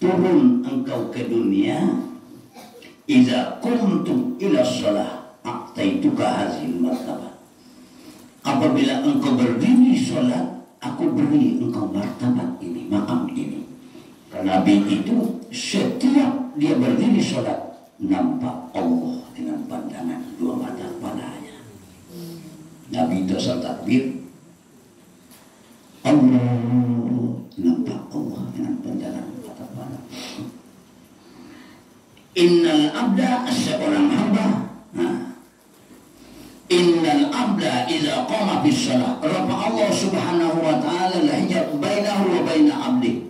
turun engkau ke dunia, Iza kuntum ila shalah a'taituka hazil martabat. Apabila engkau berdiri sholat, aku beri engkau martabat ini, makam ini. Karena Nabi itu setiap dia berdiri sholat, nampak Allah dengan pandangan dua mata kepalanya. Nabi itu saat takbir, Allah, nampak Allah dengan pandangan mata kepala. Innal abda, seorang hamba, innal abda idza qama bis shalah, rafa Allah subhanahu wa ta'ala al-hijab bainahu wa baina abdi.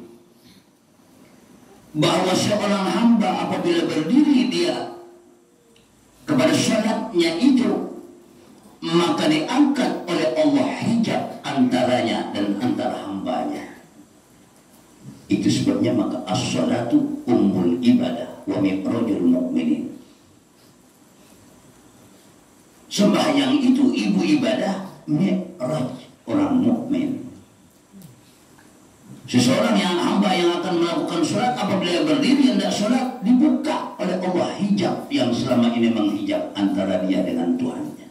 Bahwa seorang hamba apabila berdiri dia kepada salatnya itu, maka diangkat oleh Allah hijab antaranya dan antara hambanya. Itu sebabnya maka as-salatu ummul ibadah wa mi'rajul mu'minin. Sembahyang itu ibu ibadah, mi'raj orang mukmin. Seseorang yang hamba yang akan melakukan sholat, apabila berdiri hendak sholat, dibuka oleh Allah hijab yang selama ini menghijab antara dia dengan Tuhannya.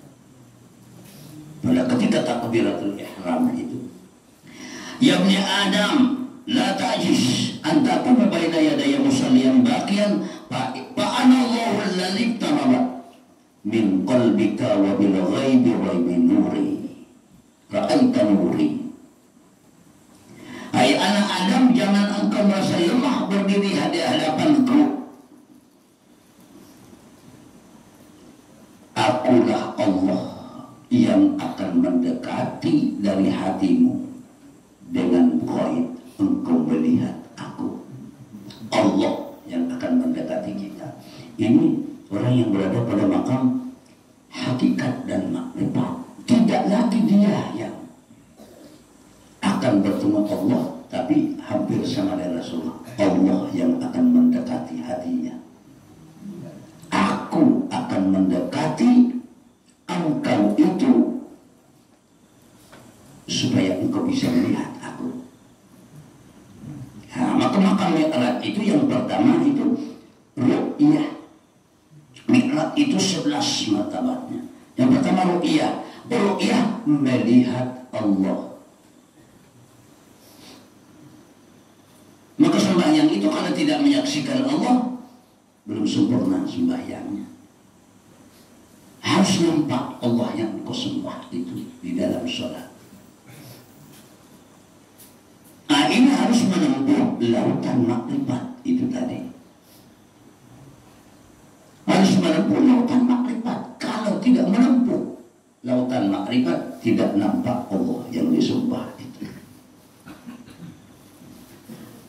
Pada ketika takbiratul ihram itu, ya bani Adam, la ta'jiz anta taquma baina yaday musalliyan baqiyan fa ana Allahu alladzi taraba min qalbika wa bil ghaibi ghaibi nuri ra'aita nuri. Hai anak Adam, jangan engkau merasa lemah berdiri di hadapanku. Akulah Allah yang akan mendekati dari hatimu dengan ghaib. Engkau melihat aku. Allah yang akan mendekati kita. Ini orang yang berada pada makam hakikat dan makrifat. Tidak lagi dia yang akan bertemu Allah, tapi hampir sama dengan Rasulullah. Allah yang akan mendekati hatinya. Aku akan mendekati engkau itu supaya engkau bisa melihat aku. Nah, maka makam mi'raj itu yang pertama itu ru'yah. Mi'raj itu 11 martabatnya. Yang pertama ru'yah. Ru'yah melihat Allah. Maka sembahyang itu kalau tidak menyaksikan Allah, belum sempurna sembahyangnya. Harus nampak Allah yang kau sembah itu di dalam sholat. Nah, ini harus menempuh lautan makrifat itu tadi. Harus menempuh lautan makrifat. Kalau tidak menempuh lautan makrifat, tidak nampak Allah yang disembah itu.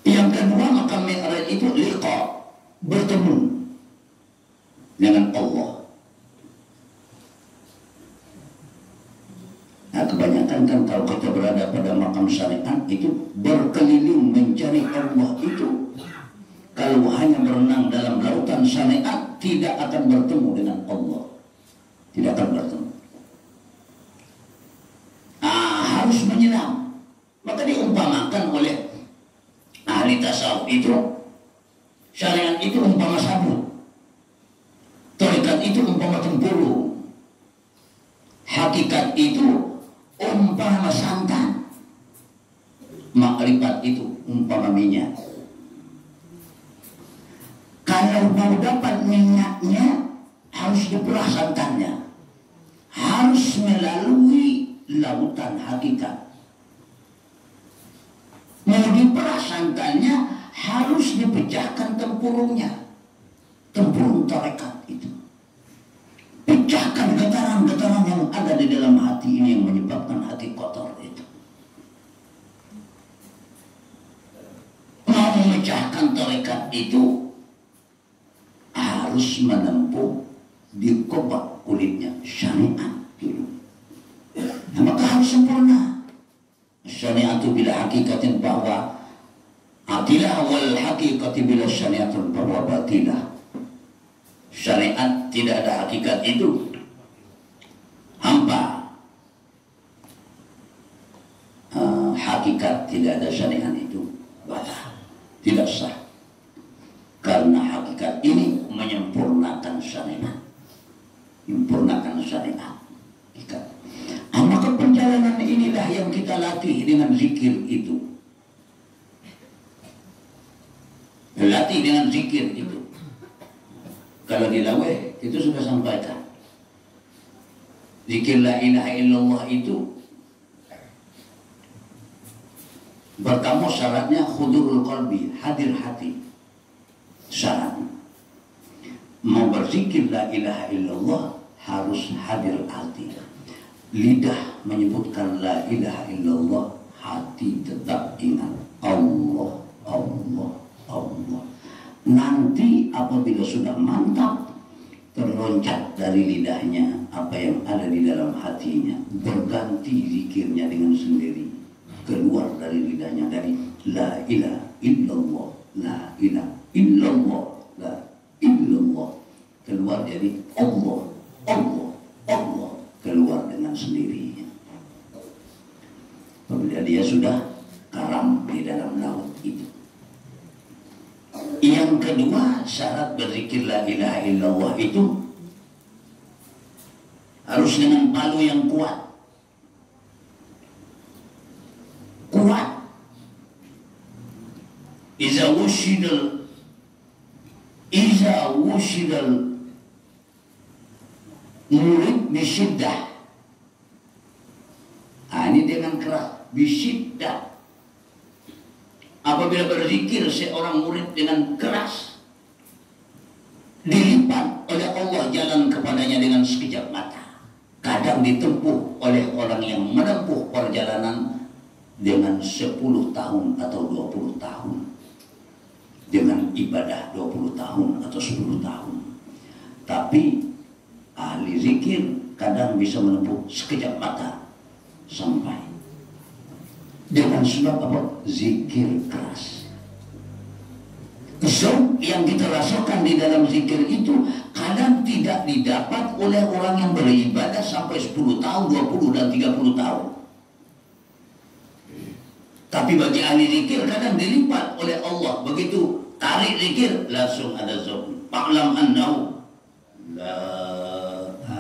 Yang kedua, maka mi'raj itu liqa, bertemu dengan Allah. Nah, kebanyakan kan kalau kita berada pada makam syariat itu berkeliling mencari Allah itu. Kalau hanya berenang dalam lautan syariat, tidak akan bertemu dengan Allah. Tidak akan bertemu. Harus menyelam. Maka diumpamakan oleh ahli tasawuf itu, syariat itu umpama sabut, tarekat itu umpama tempurung, hakikat itu umpama santan, makrifat itu umpama minyak. Kalau mau dapat minyaknya, harus diperah santannya, harus melalui lautan hakikat. Mau diperah santannya, harus dipecahkan tempurungnya, tempurung tarekat itu. Pecahkan getaran-getaran yang ada di dalam hati ini yang menyebabkan hati kotor itu. Mau memecahkan tarekat itu, harus menempuh di kobak kulitnya syariat dulu. Nah, maka harus sempurna. Syariatu bila hakikatin bahwa atilah wal hakikati bila syariatun bahwa batilah. Syariat tidak ada hakikat itu hampa. Hakikat tidak ada syariat itu batal, tidak sah. Karena hakikat ini menyempurnakan kita latih dengan zikir itu. Latih dengan zikir itu. Kalau di Laweh itu sudah sampaikan. Zikir la ilaha illallah itu pertama syaratnya khudurul qalbi, hadir hati. Syaratnya mau berzikir la ilaha illallah harus hadir hati. Lidah menyebutkan la ilaha illallah, hati tetap ingat Allah, Allah, Allah. Nanti apabila sudah mantap, terloncat dari lidahnya apa yang ada di dalam hatinya, berganti zikirnya dengan sendiri, keluar dari lidahnya dari la ilaha illallah, la ilaha illallah, la illallah, keluar jadi Allah, Allah, Allah, keluar dengan sendirinya. Apabila dia sudah karam di dalam laut itu. Yang kedua, syarat berzikir la ilaha illallah itu harus dengan palu yang kuat. Kuat. Iza wushidal murid bisyiddah. Ini dengan keras, bisyiddah. Apabila berzikir seorang murid dengan keras, dilipat oleh Allah jalan kepadanya dengan sekejap mata. Kadang ditempuh oleh orang yang menempuh perjalanan dengan 10 tahun atau 20 tahun. Dengan ibadah 20 tahun atau 10 tahun. Tapi ahli zikir kadang bisa menempuh sekejap mata sampai. Dengan sebab apa? Zikir keras. Zauq yang kita rasakan di dalam zikir itu kadang tidak didapat oleh orang yang beribadah sampai 10 tahun, 20 dan 30 tahun. Tapi bagi ahli zikir kadang dilipat oleh Allah. Begitu tarik zikir langsung ada zauq. Fa'lam annahu la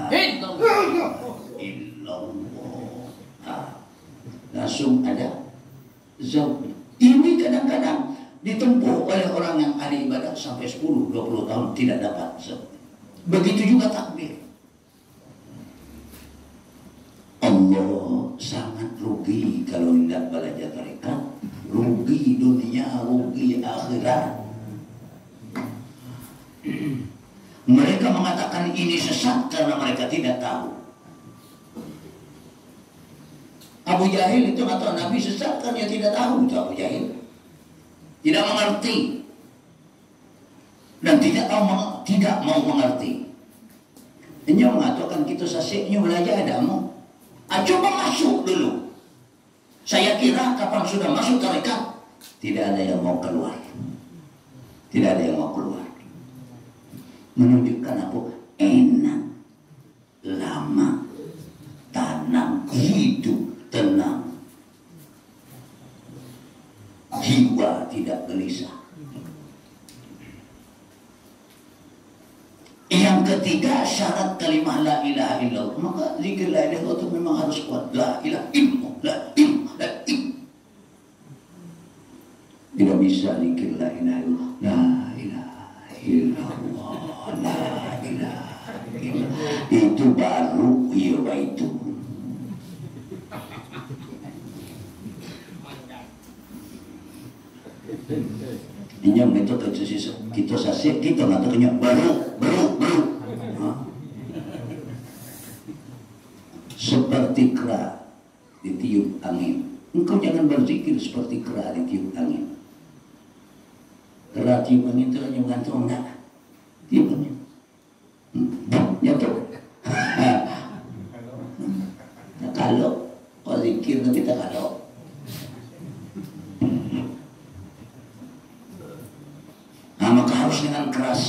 ilaha illallah. Langsung ada zauq. Ini kadang-kadang ditempuh oleh orang yang ahli ibadah sampai 10-20 tahun tidak dapat zauq. Begitu juga takbir. Allah sangat rugi kalau tidak belajar tarekat. Rugi dunia, rugi akhirat. Mereka mengatakan ini sesat karena mereka tidak tahu. Abu Jahil itu atau Nabi sesat kan dia tidak tahu itu Abu Jahil. Tidak mengerti. Dan tidak mau mengerti. Dia mengatakan kita sasiknya belajar adamu. Coba masuk dulu. Saya kira kapan sudah masuk tarekat, tidak ada yang mau keluar. Tidak ada yang mau keluar. Menunjukkan apa? Enak, lama, tenang, hidup tenang, jiwa tidak gelisah. Yang ketiga, syarat kalimah la ilaha illallah. Maka zikir la ilaha illallah itu memang harus kuat. La ilaha illallah, la ilaha, la ilaha. Tidak bisa zikir la ilaha illallah, la ilaha illallah, la ilaha illallah. Itu baru iya itu. Inyam itu kita sasih kita ngatakannya baru. Seperti kera ditiup angin. Engkau jangan berzikir seperti kera ditiup angin. Kera tiup angin itu hanya menggantung enggak? Tiup angin. Jatuh. Kalau zikir kita kalau maka harus dengan keras.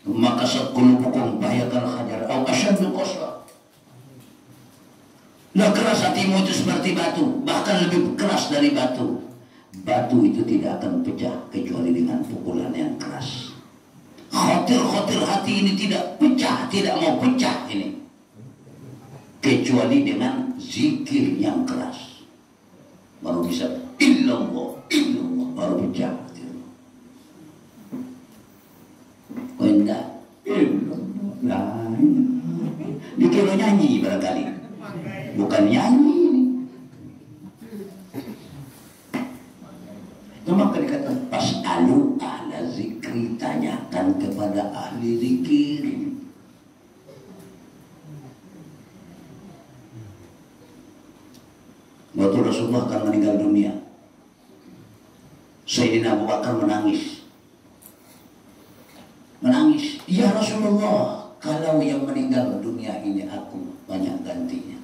Maka sakulubukum bayakan hajar au asyaddu qasra. Lah keras hatimu itu seperti batu, bahkan lebih keras dari batu. Batu itu tidak akan pecah kecuali dengan pukulan yang keras. Khotir hati ini tidak pecah, tidak mau pecah ini kecuali dengan zikir yang keras. baru bisa illallah, illallah, baru pecah. Oh enggak, illallah. Dikira nyanyi barangkali, bukan nyanyi. Itu maka dikatakan pas'alu ahla zikri, tanyakan kepada ahli zikir. Waktu Rasulullah akan meninggal dunia, Sayyidina Abu Bakar menangis. Ya Rasulullah, kalau yang meninggal dunia ini aku banyak gantinya.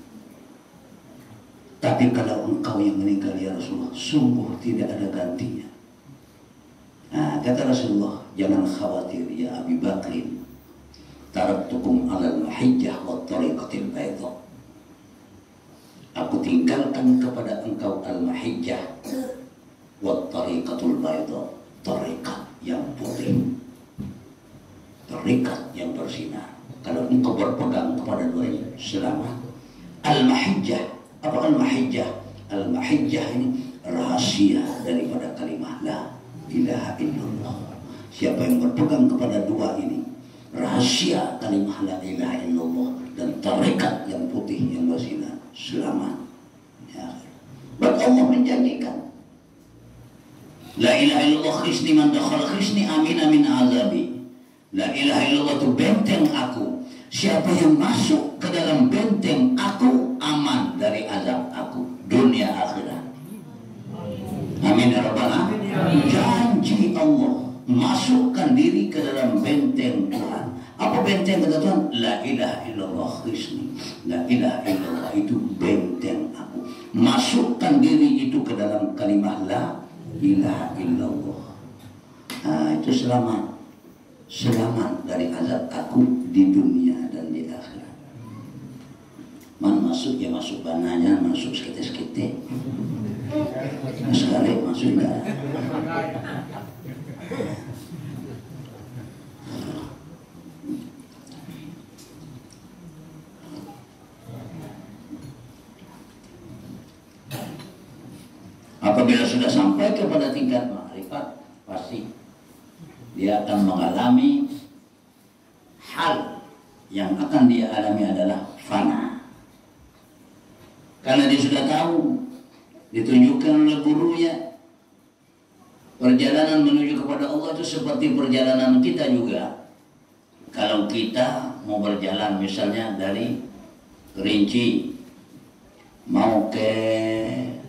Tapi kalau engkau yang meninggal ya Rasulullah, sungguh tidak ada gantinya. Nah, kata Rasulullah, jangan khawatir ya Abi Bakrin, taraktukum alal mahijjah wa tariqatil bayda. Aku tinggalkan kepada engkau al-mahijjah wa tariqatul bayda, tariqat yang putih, tariqat yang bersinar. Kalau engkau berpegang kepada duanya, selamat. Al-mahijjah, apa al-mahijjah? Al-mahijjah ini rahasia daripada kalimat la ilaha illallah. Siapa yang berpegang kepada dua ini, rahasia kalimat la ilaha illallah dan tariqat yang putih yang bersinar, selamat. Ya. Bahkan Allah menjanjikan, la ilaha illallah khisni man dakhal khisni amina min azabi. La ilaha illallah itu benteng aku. Siapa yang masuk ke dalam benteng aku, aman dari azab aku dunia akhirat. Amin ya rabbal alamin. Janji Allah, masukkan diri ke dalam benteng Tuhan. Apa benteng kata Tuhan? La ilaha illallah khisni. La ilaha illallah itu benteng aku. Masukkan diri itu ke dalam kalimat la ilaha illallah. Nah, itu selamat. Selamat dari azab aku di dunia dan di akhirat. Man masuk ya masuk bananya, masuk sekete-sekete. Sekali masuk enggak. Apabila sudah sampai kepada tingkat makrifat, pasti dia akan mengalami hal yang akan dia alami adalah fana. Karena dia sudah tahu, ditunjukkan oleh gurunya, perjalanan menuju kepada Allah itu seperti perjalanan kita juga. Kalau kita mau berjalan misalnya dari Kerinci mau ke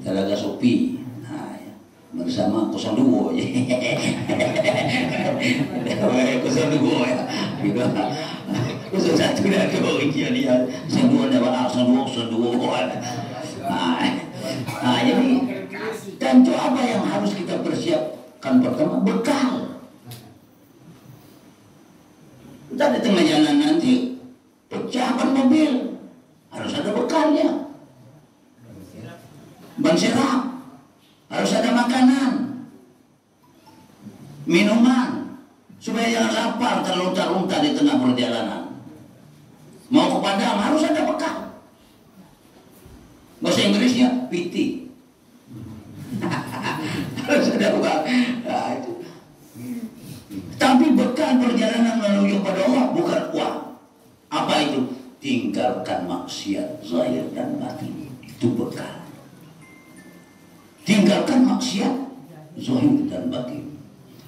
Telaga Sopi, bersama 02 ya. 02 ya. Gitu. 01 dah ke India dia. 02 dah awak 02. Nah, jadi tentu apa yang harus kita persiapkan pertama? Bekal. Kita di tengah jalan nanti pecahkan mobil, harus ada bekalnya. Ban serap, harus ada makanan, minuman, supaya jangan lapar terlunta-lunta di tengah perjalanan. Mau ke Padang harus ada bekal. Bahasa Inggrisnya PT. Harus ada bekal. Nah, itu. Tapi bekal perjalanan menuju kepada Allah bukan uang. Apa itu? Tinggalkan maksiat zahir dan batin. Itu bekal. Tinggalkan maksiat zahir dan batin.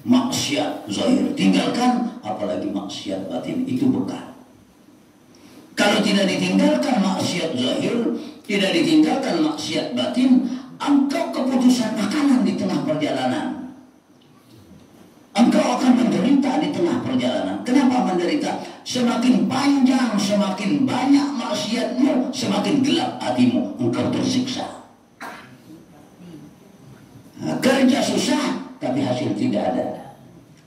Maksiat zahir tinggalkan, apalagi maksiat batin, itu bekal. Kalau tidak ditinggalkan maksiat zahir, tidak ditinggalkan maksiat batin, engkau keputusan makanan di tengah perjalanan. Engkau akan menderita di tengah perjalanan. Kenapa menderita? Semakin panjang, semakin banyak maksiatmu, semakin gelap hatimu, engkau tersiksa. Kerja susah, tapi hasil tidak ada.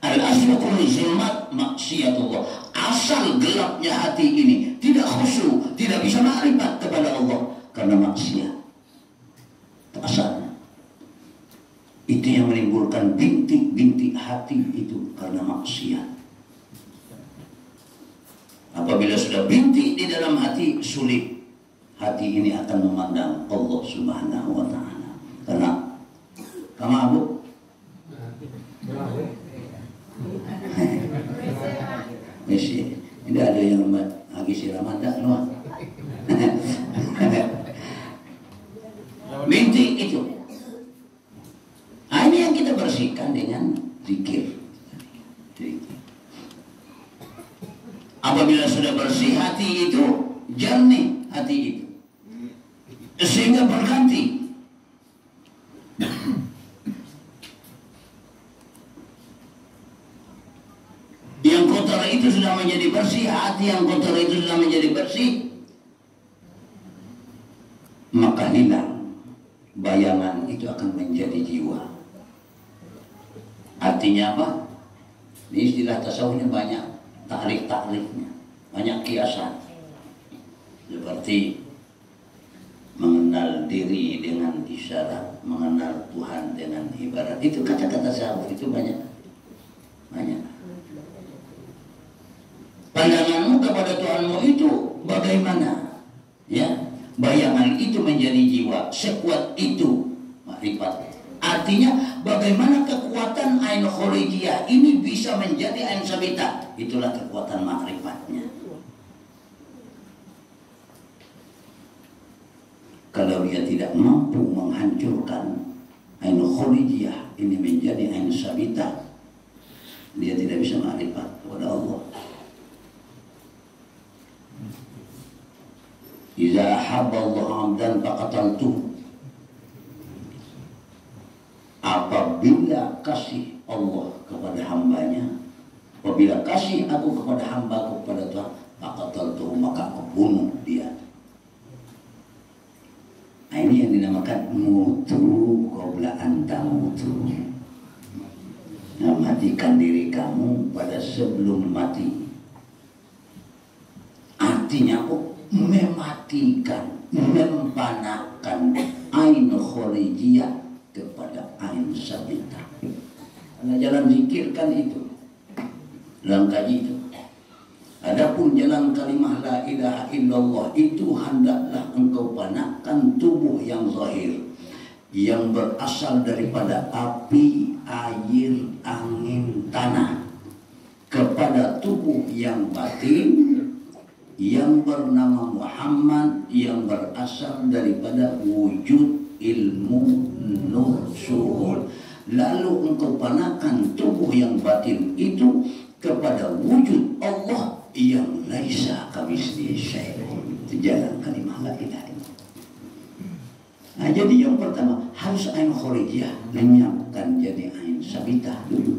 Al-aslu kulli zulmat maksiatullah. Asal gelapnya hati ini tidak khusyuk, tidak bisa makrifat kepada Allah karena maksiat. Asalnya itu yang menimbulkan bintik-bintik hati itu karena maksiat. Apabila sudah bintik di dalam hati, sulit hati ini akan memandang Allah Subhanahu wa ta'ala. Karena kamu abu misi ini ada yang lagi siraman tak no? Minti itu. Nah, ini yang kita bersihkan dengan zikir. Apabila sudah bersih hati itu, jernih hati itu, sehingga berganti. Yang kotor itu sudah menjadi bersih, hati yang kotor itu sudah menjadi bersih, maka hilang bayangan itu akan menjadi jiwa. Artinya apa? Ini istilah tasawufnya banyak taklif-taklifnya, banyak kiasan. Seperti mengenal diri dengan isyarat, mengenal Tuhan dengan ibarat. Itu kata-kata tasawuf itu banyak. Pandanganmu kepada Tuhanmu itu bagaimana? Ya, bayangan itu menjadi jiwa, sekuat itu makrifat. Artinya bagaimana kekuatan ain khorijiyah ini bisa menjadi ain sabitah. Itulah kekuatan makrifatnya. Kalau dia tidak mampu menghancurkan ain khorijiyah ini menjadi ain sabitah, dia tidak bisa makrifat kepada Allah. Iza ahabballahu 'abdan faqataltuhu. Apabila kasih Allah kepada hambanya, apabila kasih aku kepada hambaku kepada Tuhan, faqataltuhu, maka aku bunuh dia. Nah, ini yang dinamakan mutu qabla an tamutu. Nah, matikan diri kamu pada sebelum mati. Artinya apa? Mematikan, mempanahkan ain khorijiyah kepada ain sabitah. Karena jalan zikir kan itu, dalam kaji itu. Adapun jalan kalimah la ilaha illallah itu hendaklah engkau panahkan tubuh yang zahir, yang berasal daripada api, air, angin, tanah, kepada tubuh yang batin, yang bernama Muhammad, yang berasal daripada wujud ilmu nur suhul. Lalu engkau panahkan tubuh yang batin itu kepada wujud Allah yang laisa kamitslihi syai'un. Itu jalan kalimah la ilaha illallah. Nah, jadi yang pertama harus ain khorijiyah, lenyapkan jadi ain sabitah dulu.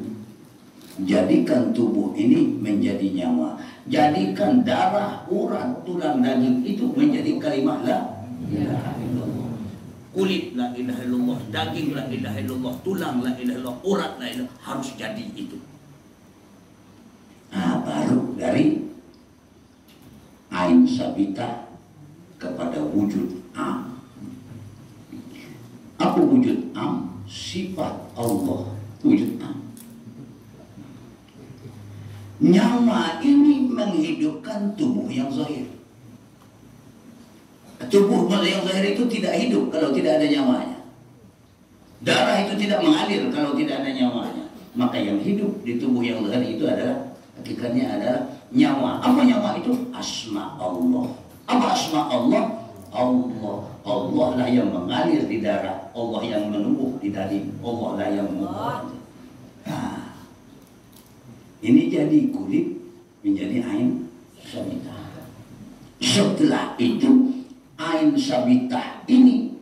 Jadikan tubuh ini menjadi nyawa. Jadikan darah, urat, tulang, daging itu menjadi kalimah la ilaha illallah. Kulit la ilaha illallah, daging la ilaha illallah, tulang la ilaha illallah, urat la ilaha illallah, harus jadi itu. Nah, baru dari ain sabitah kepada wujud am. Apa wujud am? Sifat Allah, wujud am. Nyawa ini menghidupkan tubuh yang zahir. Tubuh yang zahir itu tidak hidup kalau tidak ada nyawanya. Darah itu tidak mengalir kalau tidak ada nyawanya. Maka yang hidup di tubuh yang zahir itu adalah, hakikatnya adalah nyawa. Apa nyawa itu? Asma Allah. Apa asma Allah? Allah. Allah lah yang mengalir di darah. Allah yang menumbuh di daging. Allah lah yang menumbuh. Nah, ini jadi kulit menjadi ain sabitah. Setelah itu ain sabitah ini,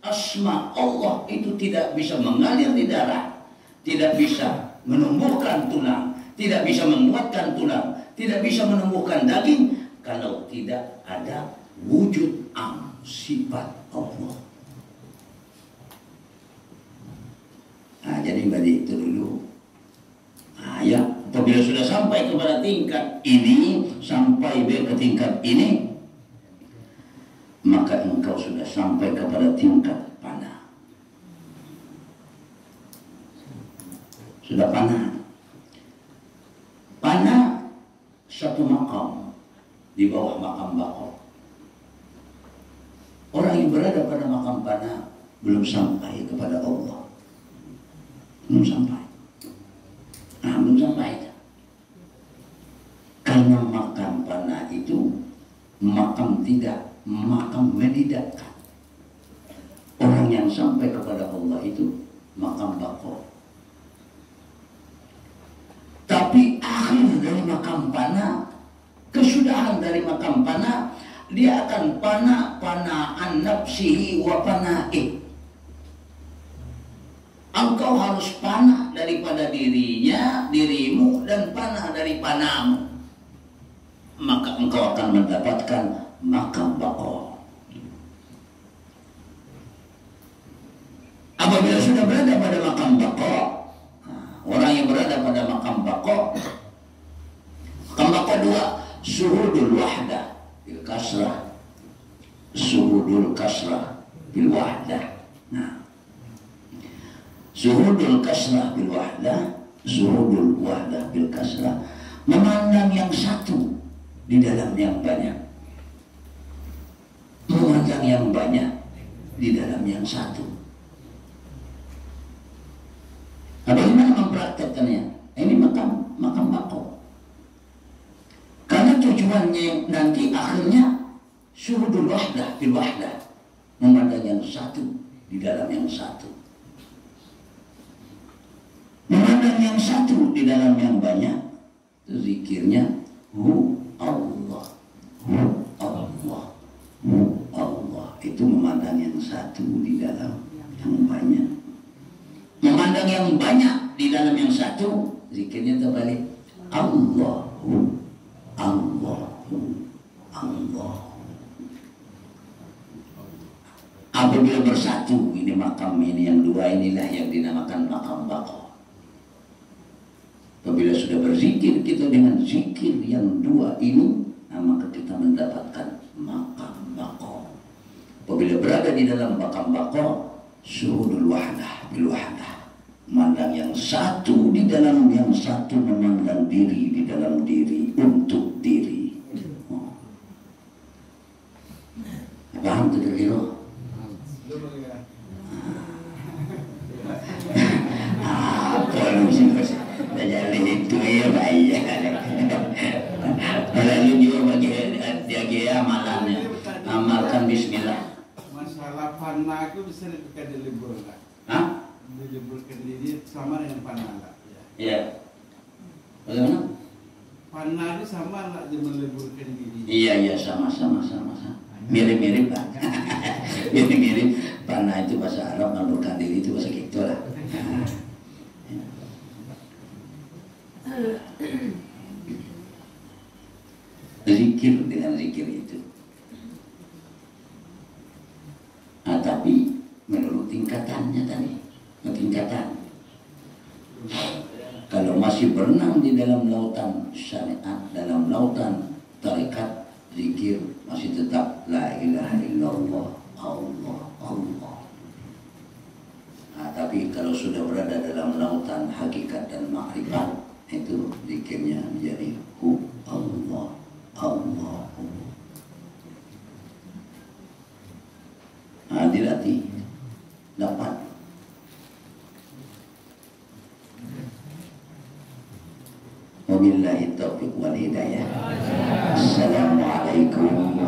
asma Allah itu tidak bisa mengalir di darah, tidak bisa menumbuhkan tulang, tidak bisa menguatkan tulang, tidak bisa menumbuhkan daging kalau tidak ada wujud am, sifat Allah. Nah, jadi bagi itu dulu. Nah, ya, apabila sudah sampai kepada tingkat ini, sampai ke tingkat ini, maka engkau sudah sampai kepada tingkat panah. Sudah panah. Panah satu makam di bawah makam bakor. Orang yang berada pada makam panah belum sampai kepada Allah. Belum sampai. Nah, belum sampai. Karena makam panah itu makam tidak, makam menidakkan. Orang yang sampai kepada Allah itu makam bako. Tapi akhir dari makam panah, kesudahan dari makam panah, dia akan panaan nafsihi wa pana'ih. Engkau harus panah daripada dirinya, dirimu, dan panah dari panahmu. Maka engkau akan mendapatkan makam bako. Apabila sudah berada pada makam bako, orang yang berada pada makam bako dua, suhudul wahdah bil kasrah, suhudul kasrah bil wahdah. Nah, suhudul kasrah bil wahdah, suhudul wahdah bil kasrah, memandang yang satu di dalam yang banyak, memandang yang banyak di dalam yang satu. Bagaimana mempraktekkannya? Ini makam bako. Karena tujuannya nanti akhirnya suhudul wahdah bil wahdah, memandang yang satu di dalam yang satu, memandang yang satu di dalam yang banyak. Zikirnya hu Allah, hu Allah, hu Allah. Itu memandang yang satu di dalam yang banyak. Memandang yang banyak di dalam yang satu, zikirnya terbalik. Allahu, Allahu, Allah. Apabila bersatu, ini makam ini yang dua, inilah yang dinamakan makam bako. Apabila sudah berzikir kita dengan zikir yang dua ini, maka kita mendapatkan makam bako. Apabila berada di dalam makam bako, suhudul wahdah bil wahdah, memandang yang satu di dalam yang satu, memandang diri di dalam diri untuk diri. Paham tuh kira-kira? Kalau sudah itu ya baik. Kalau jujur bagi amalannya, amalkan bismillah. Masalah panah itu bisa diliburkan. Hah? Diliburkan diri sama dengan panah. Iya. Bagaimana? Panah itu sama lah dengan meliburkan diri. Iya sama. Mirip-mirip Pak. Mirip-mirip. Panah itu bahasa Arab, meliburkan diri itu bahasa gitu lah. Zikir dengan zikir itu. Nah, tapi menurut tingkatannya tadi, tingkatan. Kalau masih berenang di dalam lautan syariat, dalam lautan tarekat, zikir masih tetap la ilaha illallah, Allah, Allah. Nah, tapi kalau sudah berada dalam lautan hakikat dan makrifat, itu zikirnya menjadi hu Allah, Allah. Nah, dilatih dapat. Wabillahi taufiq wal hidayah. Assalamualaikum